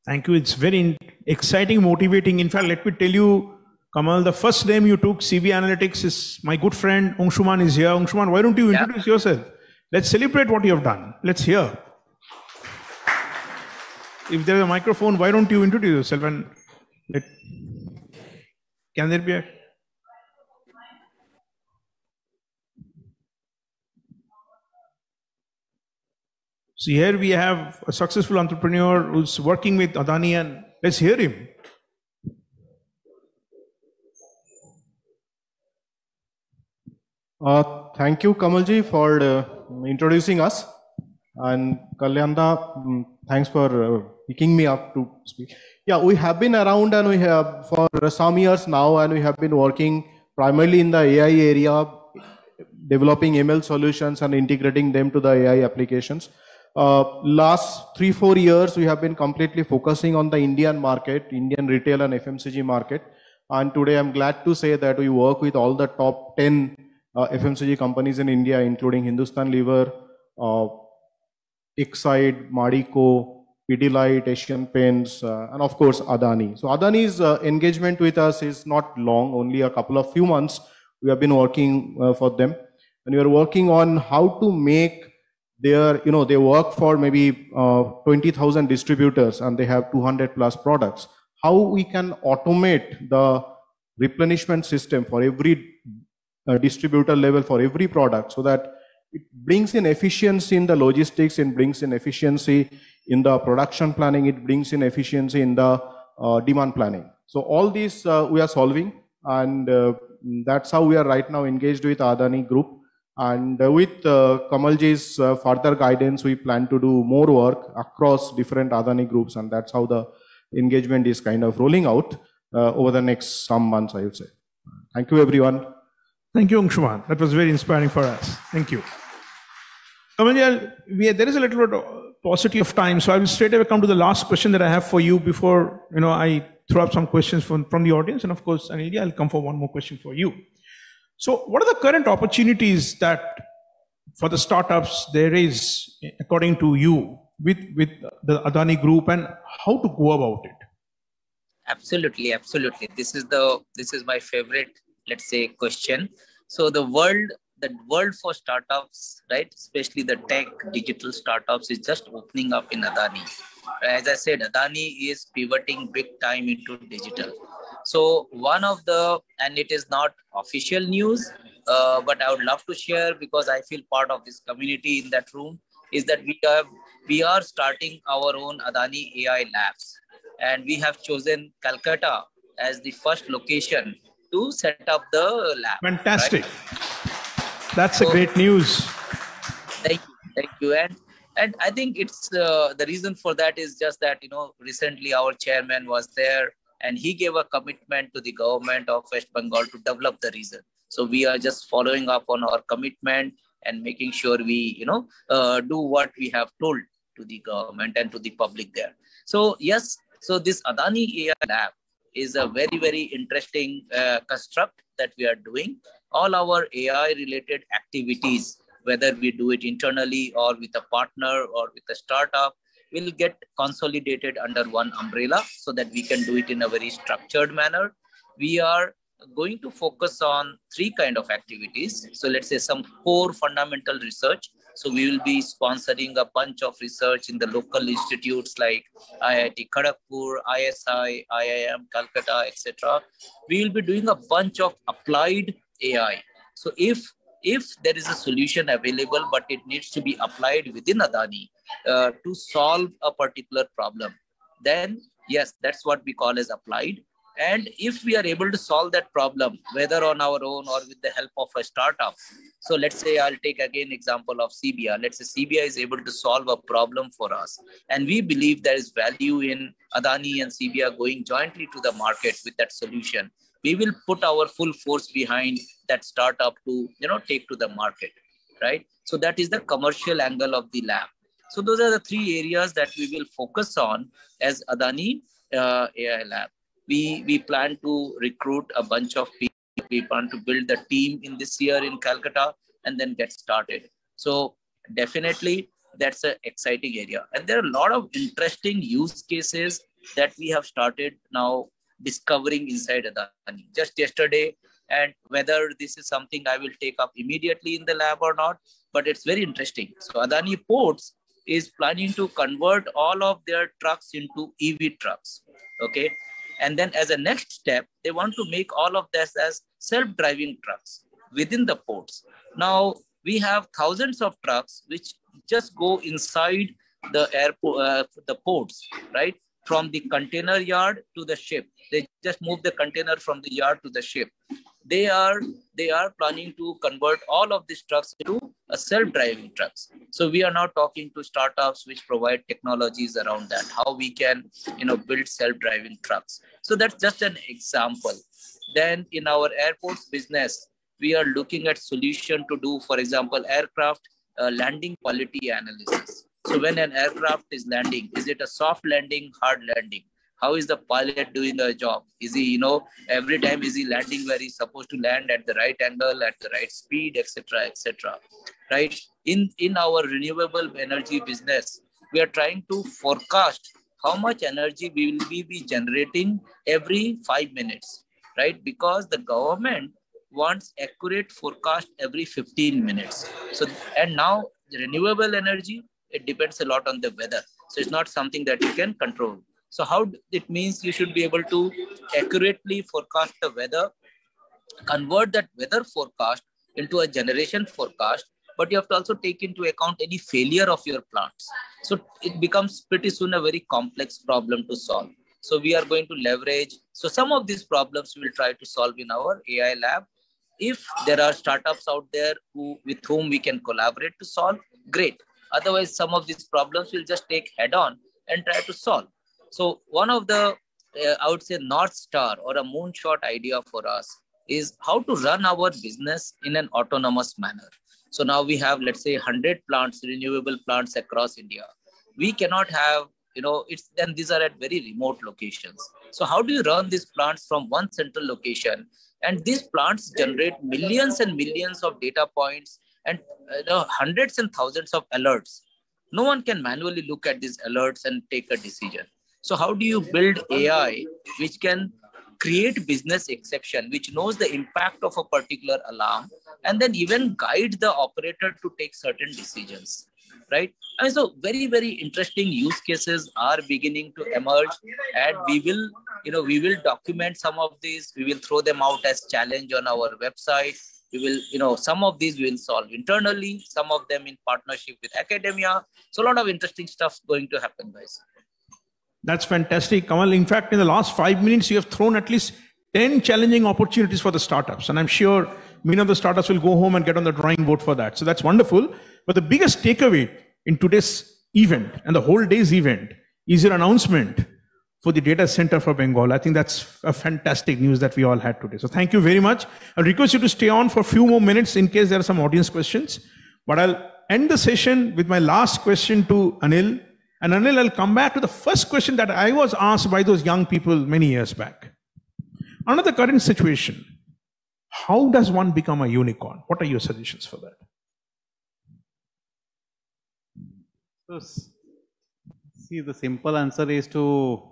Speaker 4: Thank you. It's very exciting, motivating. In fact, let me tell you, Kamal, the first name you took, CV Analytics, is my good friend Angshuman is here. Angshuman, why don't you introduce yourself? Let's celebrate what you have done. Let's hear. If there is a microphone, why don't you introduce yourself and can there be a... So here we have a successful entrepreneur who's working with Adani, and let's hear him.
Speaker 7: Thank you, Kamalji, for introducing us. And Kalyanda, thanks for picking me up to speak. Yeah, we have been around and we have for some years now, and we have been working primarily in the AI area, developing ML solutions and integrating them to the AI applications. Last 3-4 years, we have been completely focusing on the Indian market, Indian retail and FMCG market. And today I'm glad to say that we work with all the top 10 FMCG companies in India, including Hindustan Lever, Exide, Marico, Pidilite, Asian Paints, and of course Adani. So Adani's engagement with us is not long, only a couple of few months. We have been working for them, and we are working on how to make their, they work for maybe 20,000 distributors and they have 200 plus products. How we can automate the replenishment system for every distributor level for every product, so that it brings in efficiency in the logistics, it brings in efficiency in the production planning, it brings in efficiency in the demand planning. So all these we are solving, and that's how we are right now engaged with Adani Group. And with Kamalji's further guidance, we plan to do more work across different Adani groups, and that's how the engagement is kind of rolling out over the next some months, I would say. Thank you, everyone.
Speaker 4: Thank you, Angshuman. That was very inspiring for us. Thank you. Kamalji, there is a little bit of paucity of time, so I will straight away come to the last question that I have for you before I throw up some questions from the audience, and of course, Anilya, I'll come for one more question for you. So what are the current opportunities that for the startups there is, according to you, with the Adani Group, and how to go about it?
Speaker 6: Absolutely. This is my favorite, let's say, question. So the world for startups, right, especially the tech digital startups, is just opening up in Adani. As I said, Adani is pivoting big time into digital. So and it is not official news, but I would love to share, because I feel part of this community in that room, is that we are starting our own Adani AI labs, and we have chosen Calcutta as the first location to set up the lab.
Speaker 4: Fantastic.
Speaker 6: Right?
Speaker 4: That's a great news.
Speaker 6: Thank you. And I think it's the reason for that is just that, recently our chairman was there, and he gave a commitment to the government of West Bengal to develop the region. So we are just following up on our commitment and making sure we, do what we have told to the government and to the public there. So yes, so this Adani AI lab is a very, very interesting construct that we are doing. All our AI related activities, whether we do it internally or with a partner or with a startup, will get consolidated under one umbrella so that we can do it in a very structured manner. We are going to focus on 3 kind of activities. So let's say some core fundamental research. So we will be sponsoring a bunch of research in the local institutes like IIT Kharagpur, ISI, IIM, Calcutta, etc. We will be doing a bunch of applied AI. So if there is a solution available, but it needs to be applied within Adani to solve a particular problem, then yes, that's what we call as applied. And if we are able to solve that problem, whether on our own or with the help of a startup, so let's say I'll take again example of CBR. Let's say CBR is able to solve a problem for us, and we believe there is value in Adani and CBR going jointly to the market with that solution. We will put our full force behind that startup to take to the market, right? So that is the commercial angle of the lab. So those are the three areas that we will focus on as Adani AI Lab. We plan to recruit a bunch of people. We plan to build the team in this year in Calcutta and then get started. So definitely that's an exciting area. And there are a lot of interesting use cases that we have started now discovering inside Adani. Just yesterday, and whether this is something I will take up immediately in the lab or not, but it's very interesting. So Adani Ports is planning to convert all of their trucks into EV trucks. Okay. And then as a next step, they want to make all of this as self-driving trucks within the ports. Now, we have thousands of trucks which just go inside the airport, the ports, right? From the container yard to the ship. They just move the container from the yard to the ship. They are planning to convert all of these trucks into a self-driving trucks. So we are now talking to startups which provide technologies around that, how we can build self-driving trucks. So that's just an example. Then in our airports business, we are looking at solution to do, for example, aircraft landing quality analysis. So when an aircraft is landing, is it a soft landing, hard landing? How is the pilot doing a job? Is he, every time is he landing where he's supposed to land at the right angle, at the right speed, etc., etc. Right? In our renewable energy business, we are trying to forecast how much energy we will be generating every 5 minutes, right? Because the government wants accurate forecast every 15 minutes. So, and now the renewable energy, it depends a lot on the weather. So it's not something that you can control. So how it means you should be able to accurately forecast the weather, convert that weather forecast into a generation forecast, but you have to also take into account any failure of your plants. So it becomes pretty soon a very complex problem to solve. So we are going to leverage. So some of these problems we'll try to solve in our AI lab. If there are startups out there with whom we can collaborate to solve, great. Otherwise, some of these problems we'll just take head on and try to solve. So one of the, I would say, North Star or a moonshot idea for us is how to run our business in an autonomous manner. So now we have, let's say, 100 plants, renewable plants across India. We cannot have, then these are at very remote locations. So how do you run these plants from one central location? And these plants generate millions and millions of data points and hundreds and thousands of alerts. No one can manually look at these alerts and take a decision. So how do you build AI which can create business exception, which knows the impact of a particular alarm and then even guide the operator to take certain decisions, right? And so very, very interesting use cases are beginning to emerge, and we will document some of these. We will throw them out as challenge on our website. We will, some of these we will solve internally, some of them in partnership with academia. So a lot of interesting stuff going to happen, guys.
Speaker 4: That's fantastic, Kamal. In fact, in the last 5 minutes, you have thrown at least 10 challenging opportunities for the startups. And I'm sure many of the startups will go home and get on the drawing board for that. So that's wonderful. But the biggest takeaway in today's event and the whole day's event is your announcement for the data center for Bengal. I think that's a fantastic news that we all had today. So thank you very much. I'll request you to stay on for a few more minutes in case there are some audience questions. But I'll end the session with my last question to Anil. And Anil, I'll come back to the first question that I was asked by those young people many years back. Under the current situation, how does one become a unicorn? What are your suggestions for that?
Speaker 5: So, see, the simple answer is to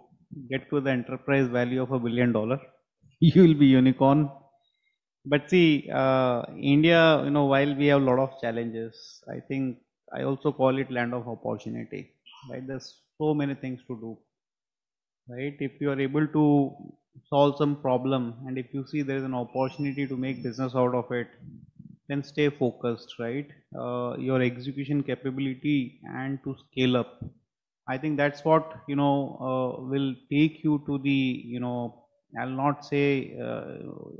Speaker 5: get to the enterprise value of $1 billion. You will be unicorn. But see, India, while we have a lot of challenges, I think I also call it land of opportunity. Right, there's so many things to do. Right, if you are able to solve some problem and if you see there is an opportunity to make business out of it, then stay focused. Right, your execution capability and to scale up. I think that's what will take you to the I'll not say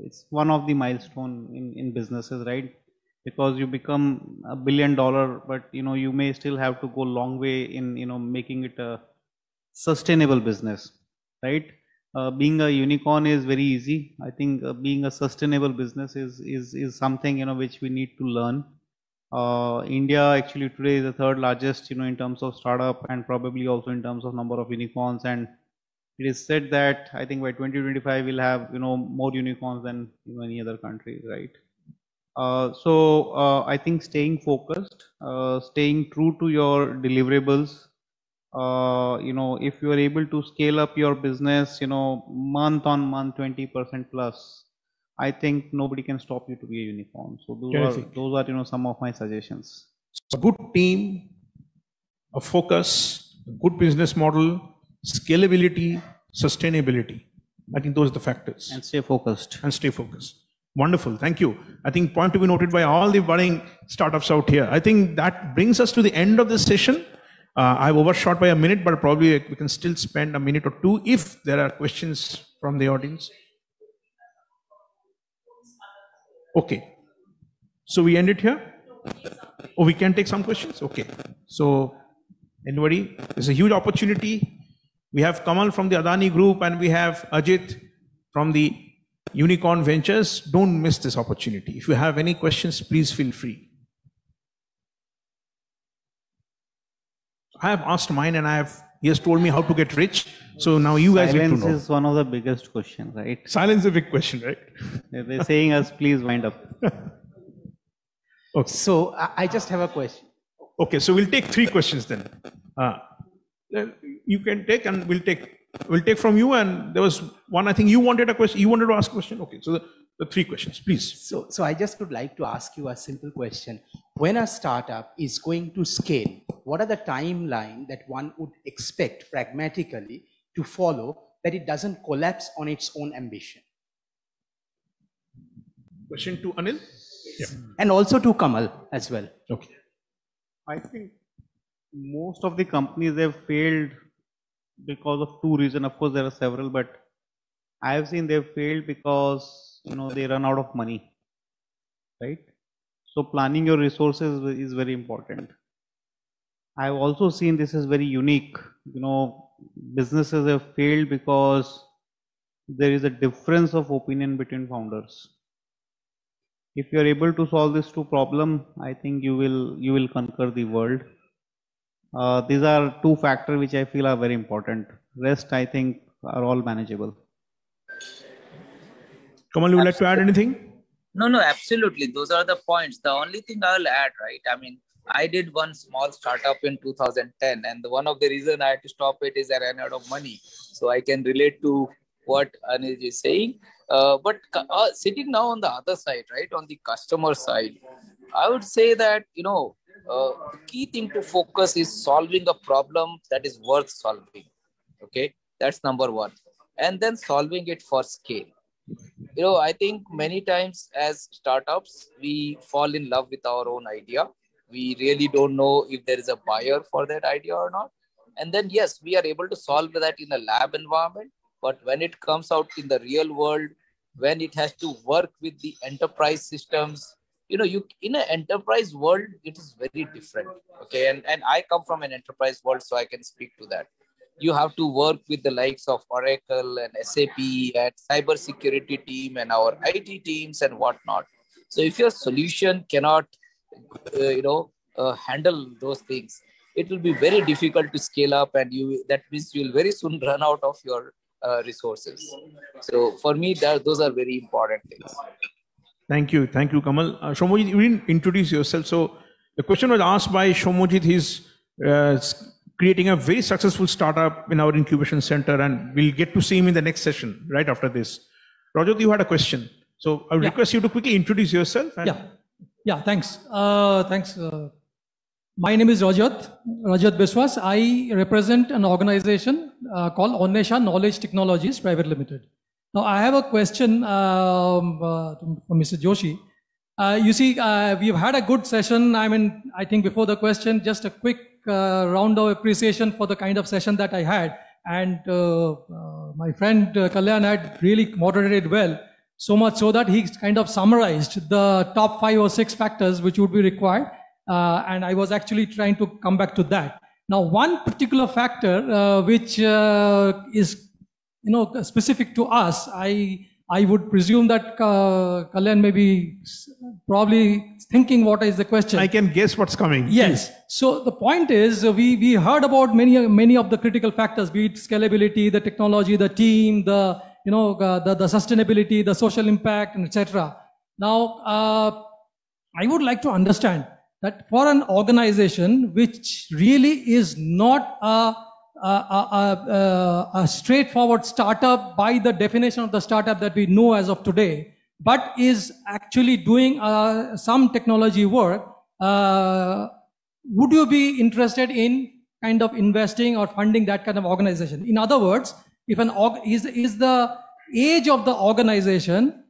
Speaker 5: it's one of the milestone in businesses, right? Because you become $1 billion, but you may still have to go long way in making it a sustainable business, right? Being a unicorn is very easy. I think being a sustainable business is something which we need to learn. India actually today is the third largest in terms of startup, and probably also in terms of number of unicorns, and it is said that I think by 2025 we'll have more unicorns than any other country, right? So I think staying focused, staying true to your deliverables. If you are able to scale up your business, month on month 20% plus, I think nobody can stop you to be a unicorn. So those are some of my suggestions.
Speaker 4: A good team, a focus, a good business model, scalability, sustainability. I think those are the factors.
Speaker 5: And stay focused.
Speaker 4: And stay focused. Wonderful. Thank you. I think point to be noted by all the budding startups out here. I think that brings us to the end of this session. I've overshot by a minute, but probably we can still spend a minute or two if there are questions from the audience. Okay. So we end it here? Oh, we can take some questions? Okay. So anybody? It's a huge opportunity. We have Kamal from the Adani Group and we have Ajit from the Unicorn Ventures. Don't miss this opportunity. If you have any questions, please feel free. I have asked mine and he has told me how to get rich. So now you guys need to know.
Speaker 5: Silence is one of the biggest questions, right?
Speaker 4: Silence is a big question, right?
Speaker 5: They're saying us, please wind up.
Speaker 4: Okay.
Speaker 8: So I just have a question.
Speaker 4: Okay, so we'll take 3 questions then. You can take and we'll take from you, and there was one, I think you wanted a question, you wanted to ask a question. Okay, so the 3 questions, please.
Speaker 8: So I just would like to ask you a simple question. When a startup is going to scale, what are the timeline that one would expect pragmatically to follow that it doesn't collapse on its own ambition?
Speaker 4: Question to Anil? Yeah.
Speaker 8: And also to Kamal as well.
Speaker 4: Okay.
Speaker 5: I think most of the companies have failed because of 2 reasons. Of course, there are several, but I have seen they've failed because they run out of money, right? So planning your resources is very important. I've also seen this is very unique. Businesses have failed because there is a difference of opinion between founders. If you are able to solve these 2 problems, I think you will conquer the world. These are 2 factors which I feel are very important. Rest, I think, are all manageable.
Speaker 4: Kamal, you would like to add anything?
Speaker 6: No, absolutely. Those are the points. The only thing I'll add, right? I mean, I did one small startup in 2010, and one of the reasons I had to stop it is I ran out of money. So I can relate to what Anil is saying. But sitting now on the other side, right, on the customer side, I would say that, the key thing to focus is solving a problem that is worth solving. Okay, that's number 1. And then solving it for scale. I think many times as startups, we fall in love with our own idea. We really don't know if there is a buyer for that idea or not. And then, yes, we are able to solve that in a lab environment. But when it comes out in the real world, when it has to work with the enterprise systems, in an enterprise world, it is very different. Okay. And I come from an enterprise world, so I can speak to that. You have to work with the likes of Oracle and SAP and cybersecurity team and our IT teams and whatnot. So if your solution cannot, handle those things, it will be very difficult to scale up, and that means you will very soon run out of your resources. So for me, those are very important things.
Speaker 4: Thank you, Kamal. Shomojit, you didn't introduce yourself. So the question was asked by Shomojit. He's creating a very successful startup in our incubation center, and we'll get to see him in the next session right after this. Rajat, you had a question. So I'll request you to quickly introduce yourself.
Speaker 9: Yeah, thanks. My name is Rajat Biswas. I represent an organization called Onnesha Knowledge Technologies Private Limited. Now, I have a question from Mr. Joshi. You see, we've had a good session. I think before the question, just a quick round of appreciation for the kind of session that I had. And my friend Kalyan had really moderated well, so much so that he kind of summarized the top 5 or 6 factors which would be required. And I was actually trying to come back to that. Now, one particular factor which is specific to us, I would presume that Kalyan may be probably thinking what is the question.
Speaker 4: I can guess what's coming.
Speaker 9: Yes. So the point is, we heard about many of the critical factors, be it scalability, the technology, the team, the sustainability, the social impact, and etc. Now, I would like to understand that for an organization which really is not a straightforward startup by the definition of the startup that we know as of today, but is actually doing some technology work, would you be interested in kind of investing or funding that kind of organization? In other words, if is the age of the organization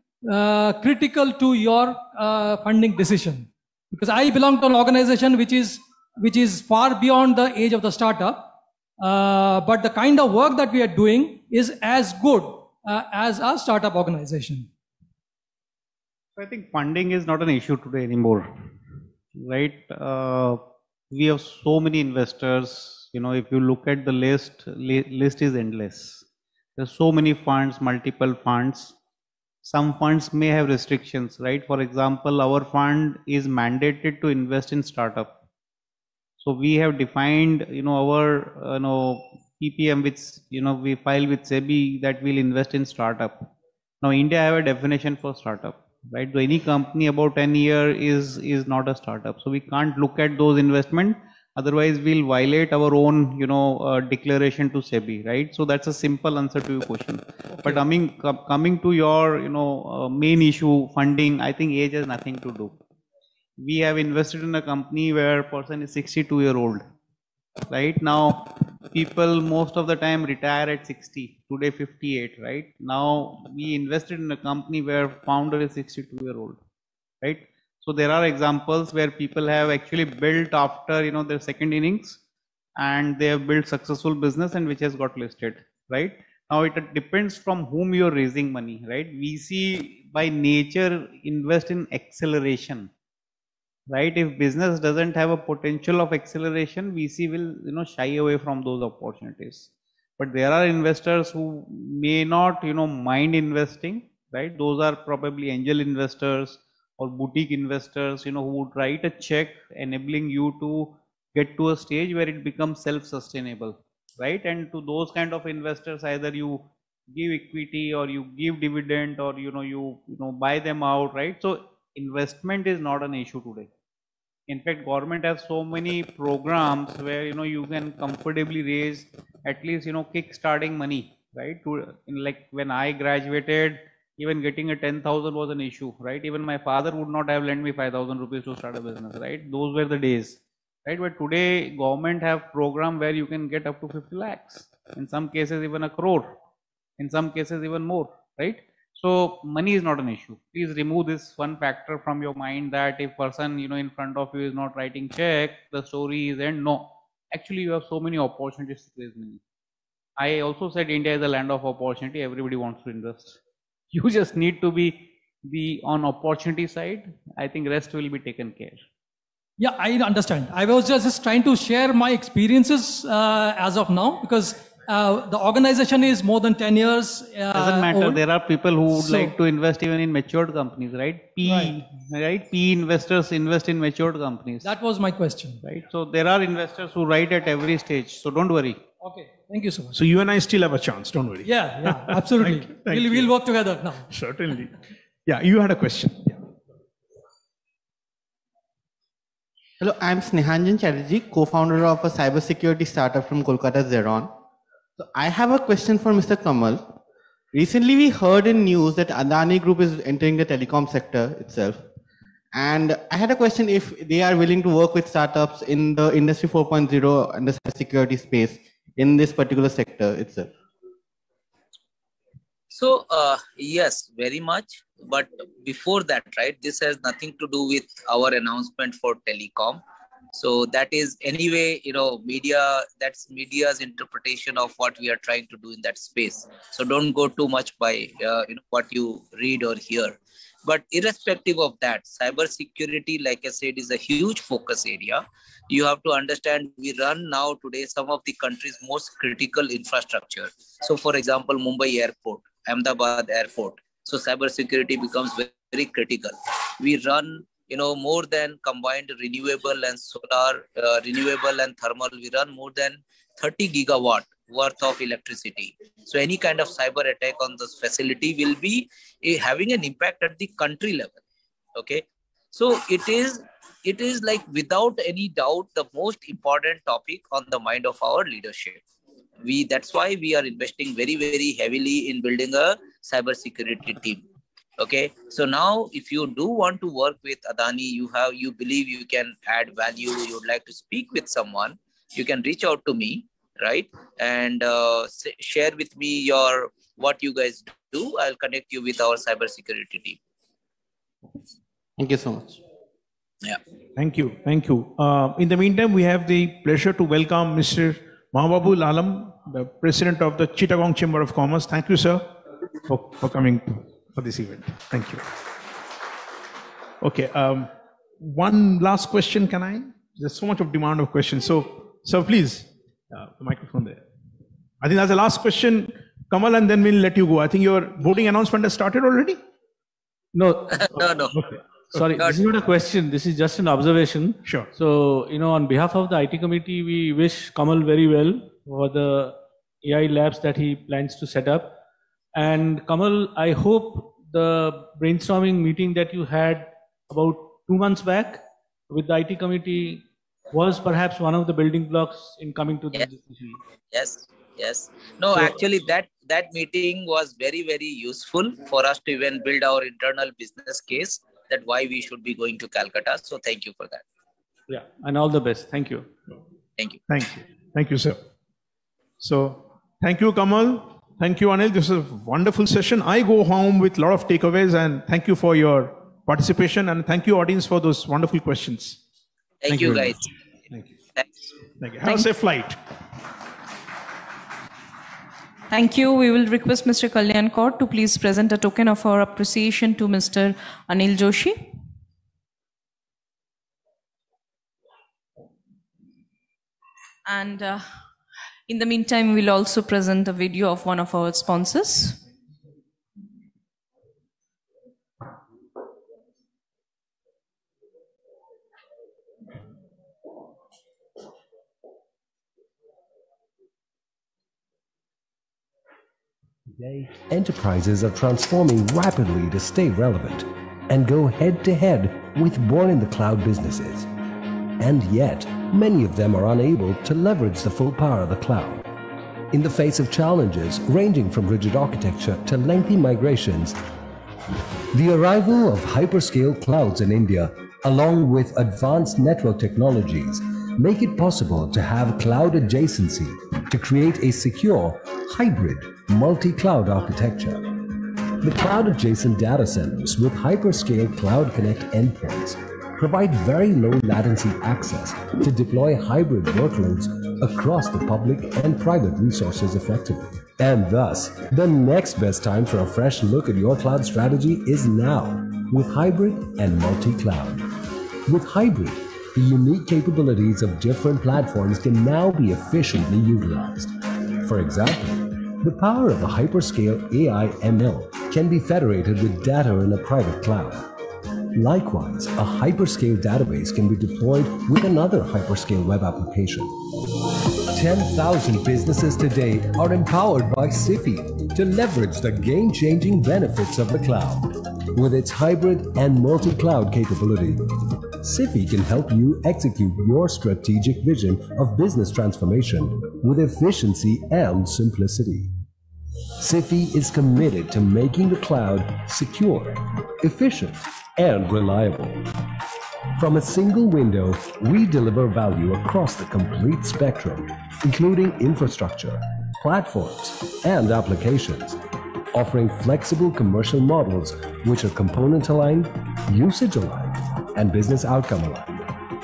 Speaker 9: critical to your funding decision? Because I belong to an organization which is far beyond the age of the startup. But the kind of work that we are doing is as good as a startup organization.
Speaker 5: I think funding is not an issue today anymore, right? We have so many investors. If you look at the list is endless. There's so many funds, multiple funds. Some funds may have restrictions, right? For example, our fund is mandated to invest in startup. So we have defined, our, PPM, which, we file with SEBI that will invest in startup. Now, India have a definition for startup, right? So any company about 10 years is not a startup. So we can't look at those investment. Otherwise, we'll violate our own, declaration to SEBI, right? So that's a simple answer to your question. Okay. But coming to your, main issue, funding, I think age has nothing to do. We have invested in a company where a person is 62-year-old. Right now, people most of the time retire at 60, today 58, right? Now, we invested in a company where founder is 62-year-old, right? So there are examples where people have actually built after, their second innings, and they have built successful business and which has got listed, right? Now, it depends from whom you're raising money, right? VC by nature invest in acceleration. Right, if business doesn't have a potential of acceleration, VC will shy away from those opportunities. But there are investors who may not mind investing, right? Those are probably angel investors or boutique investors who would write a check enabling you to get to a stage where it becomes self-sustainable, right? And to those kind of investors, either you give equity or you give dividend or you buy them out, right? So investment is not an issue today. In fact, government has so many programs where you can comfortably raise at least kick-starting money, right? Like when I graduated, even getting a 10,000 was an issue, right? Even my father would not have lent me 5,000 rupees to start a business, right? Those were the days, right? But today, government have program where you can get up to 50 lakhs. In some cases, even a crore. In some cases, even more, right? So money is not an issue. Please remove this one factor from your mind that if person in front of you is not writing check, the story is end. No, actually you have so many opportunities to raise money. I also said India is a land of opportunity. Everybody wants to invest. You just need to be on opportunity side. I think rest will be taken care.
Speaker 9: Yeah, I understand. I was just trying to share my experiences as of now, because the organization is more than 10 years.
Speaker 5: Doesn't matter. Old. There are people who would like to invest even in matured companies, right? PE, right? PE investors invest in matured companies.
Speaker 9: That was my question.
Speaker 5: Right. So there are investors who write at every stage. So don't worry.
Speaker 9: Okay. Thank you so much.
Speaker 4: So you and I still have a chance. Don't worry.
Speaker 9: Yeah, absolutely. We'll work together now.
Speaker 4: Certainly. Yeah, you had a question. Yeah.
Speaker 10: Hello, I'm Snehanjan Chatterjee, co-founder of a cybersecurity startup from Kolkata, Xeron. So I have a question for Mr. Kamal. Recently, we heard in news that Adani Group is entering the telecom sector itself. And I had a question if they are willing to work with startups in the Industry 4.0 and the cybersecurity space in this particular sector itself.
Speaker 6: So, yes, very much. But before that, right, this has nothing to do with our announcement for telecom. So that is anyway, that's media's interpretation of what we are trying to do in that space. So don't go too much by what you read or hear. But irrespective of that, cybersecurity, like I said, is a huge focus area. You have to understand, we run now today some of the country's most critical infrastructure. So for example, Mumbai Airport, Ahmedabad Airport. So cybersecurity becomes very, very critical. We run more than combined renewable and solar, renewable and thermal, we run more than 30 gigawatt worth of electricity. So any kind of cyber attack on this facility will be having an impact at the country level. Okay. So it is like without any doubt the most important topic on the mind of our leadership. That's why we are investing very, very heavily in building a cybersecurity team. Okay, so now if you do want to work with Adani, you believe you can add value, you would like to speak with someone, you can reach out to me, right? And share with me what you guys do. I'll connect you with our cybersecurity team.
Speaker 10: Thank you so much.
Speaker 6: Yeah.
Speaker 4: Thank you. Thank you. In the meantime, we have the pleasure to welcome Mr. Mahabubul Alam, the President of the Chittagong Chamber of Commerce. Thank you, sir, for coming for this event. Thank you. Okay, one last question, can I? There's so much of demand of questions. So, please, the microphone there. I think that's the last question, Kamal, and then we'll let you go. I think your voting announcement has started already?
Speaker 11: No.
Speaker 6: No.
Speaker 4: Okay.
Speaker 11: Sorry, this is not a question. This is just an observation.
Speaker 4: Sure.
Speaker 11: So, on behalf of the IT committee, we wish Kamal very well for the AI labs that he plans to set up. And Kamal, I hope the brainstorming meeting that you had about 2 months back with the IT committee was perhaps one of the building blocks in coming to this decision.
Speaker 6: Yes. No, actually that meeting was very, very useful for us to even build our internal business case that why we should be going to Calcutta. So thank you for that.
Speaker 11: Yeah, and all the best. Thank you.
Speaker 6: Thank you.
Speaker 4: Thank you. Thank you, sir. So, thank you, Kamal. Thank you, Anil. This is a wonderful session. I go home with a lot of takeaways, and thank you for your participation, and thank you, audience, for those wonderful questions.
Speaker 6: Thank you, guys.
Speaker 4: Thank you.
Speaker 6: Thanks.
Speaker 4: Thank you. Have a safe flight.
Speaker 2: Thank you. We will request Mr. Kalyan Kaur to please present a token of our appreciation to Mr. Anil Joshi. And in the meantime, we'll also present a video of one of our sponsors.
Speaker 12: Today, enterprises are transforming rapidly to stay relevant and go head-to-head with born-in-the-cloud businesses. And yet, many of them are unable to leverage the full power of the cloud. In the face of challenges ranging from rigid architecture to lengthy migrations, the arrival of hyperscale clouds in India, along with advanced network technologies, make it possible to have cloud adjacency to create a secure, hybrid, multi-cloud architecture. The cloud-adjacent data centers with hyperscale Cloud Connect endpoints provide very low latency access to deploy hybrid workloads across the public and private resources effectively. And thus, the next best time for a fresh look at your cloud strategy is now with hybrid and multi-cloud. With hybrid, the unique capabilities of different platforms can now be efficiently utilized. For example, the power of a hyperscale AI ML can be federated with data in a private cloud. Likewise, a hyperscale database can be deployed with another hyperscale web application. 10,000 businesses today are empowered by SIFI to leverage the game-changing benefits of the cloud. With its hybrid and multi-cloud capability, SIFI can help you execute your strategic vision of business transformation with efficiency and simplicity. SIFI is committed to making the cloud secure, efficient, and reliable. From a single window, we deliver value across the complete spectrum, including infrastructure, platforms, and applications, offering flexible commercial models which are component aligned, usage aligned, and business outcome aligned.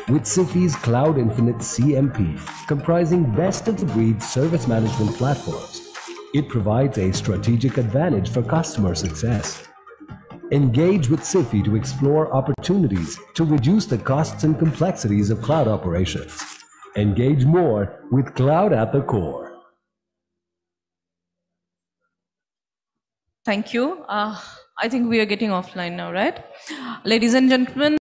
Speaker 12: with SIFI's Cloud Infinite CMP, comprising best-of-the-breed service management platforms. It provides a strategic advantage for customer success. Engage with SIFI to explore opportunities to reduce the costs and complexities of cloud operations. Engage more with Cloud at the Core.
Speaker 2: Thank you. I think we are getting offline now, right? Ladies and gentlemen,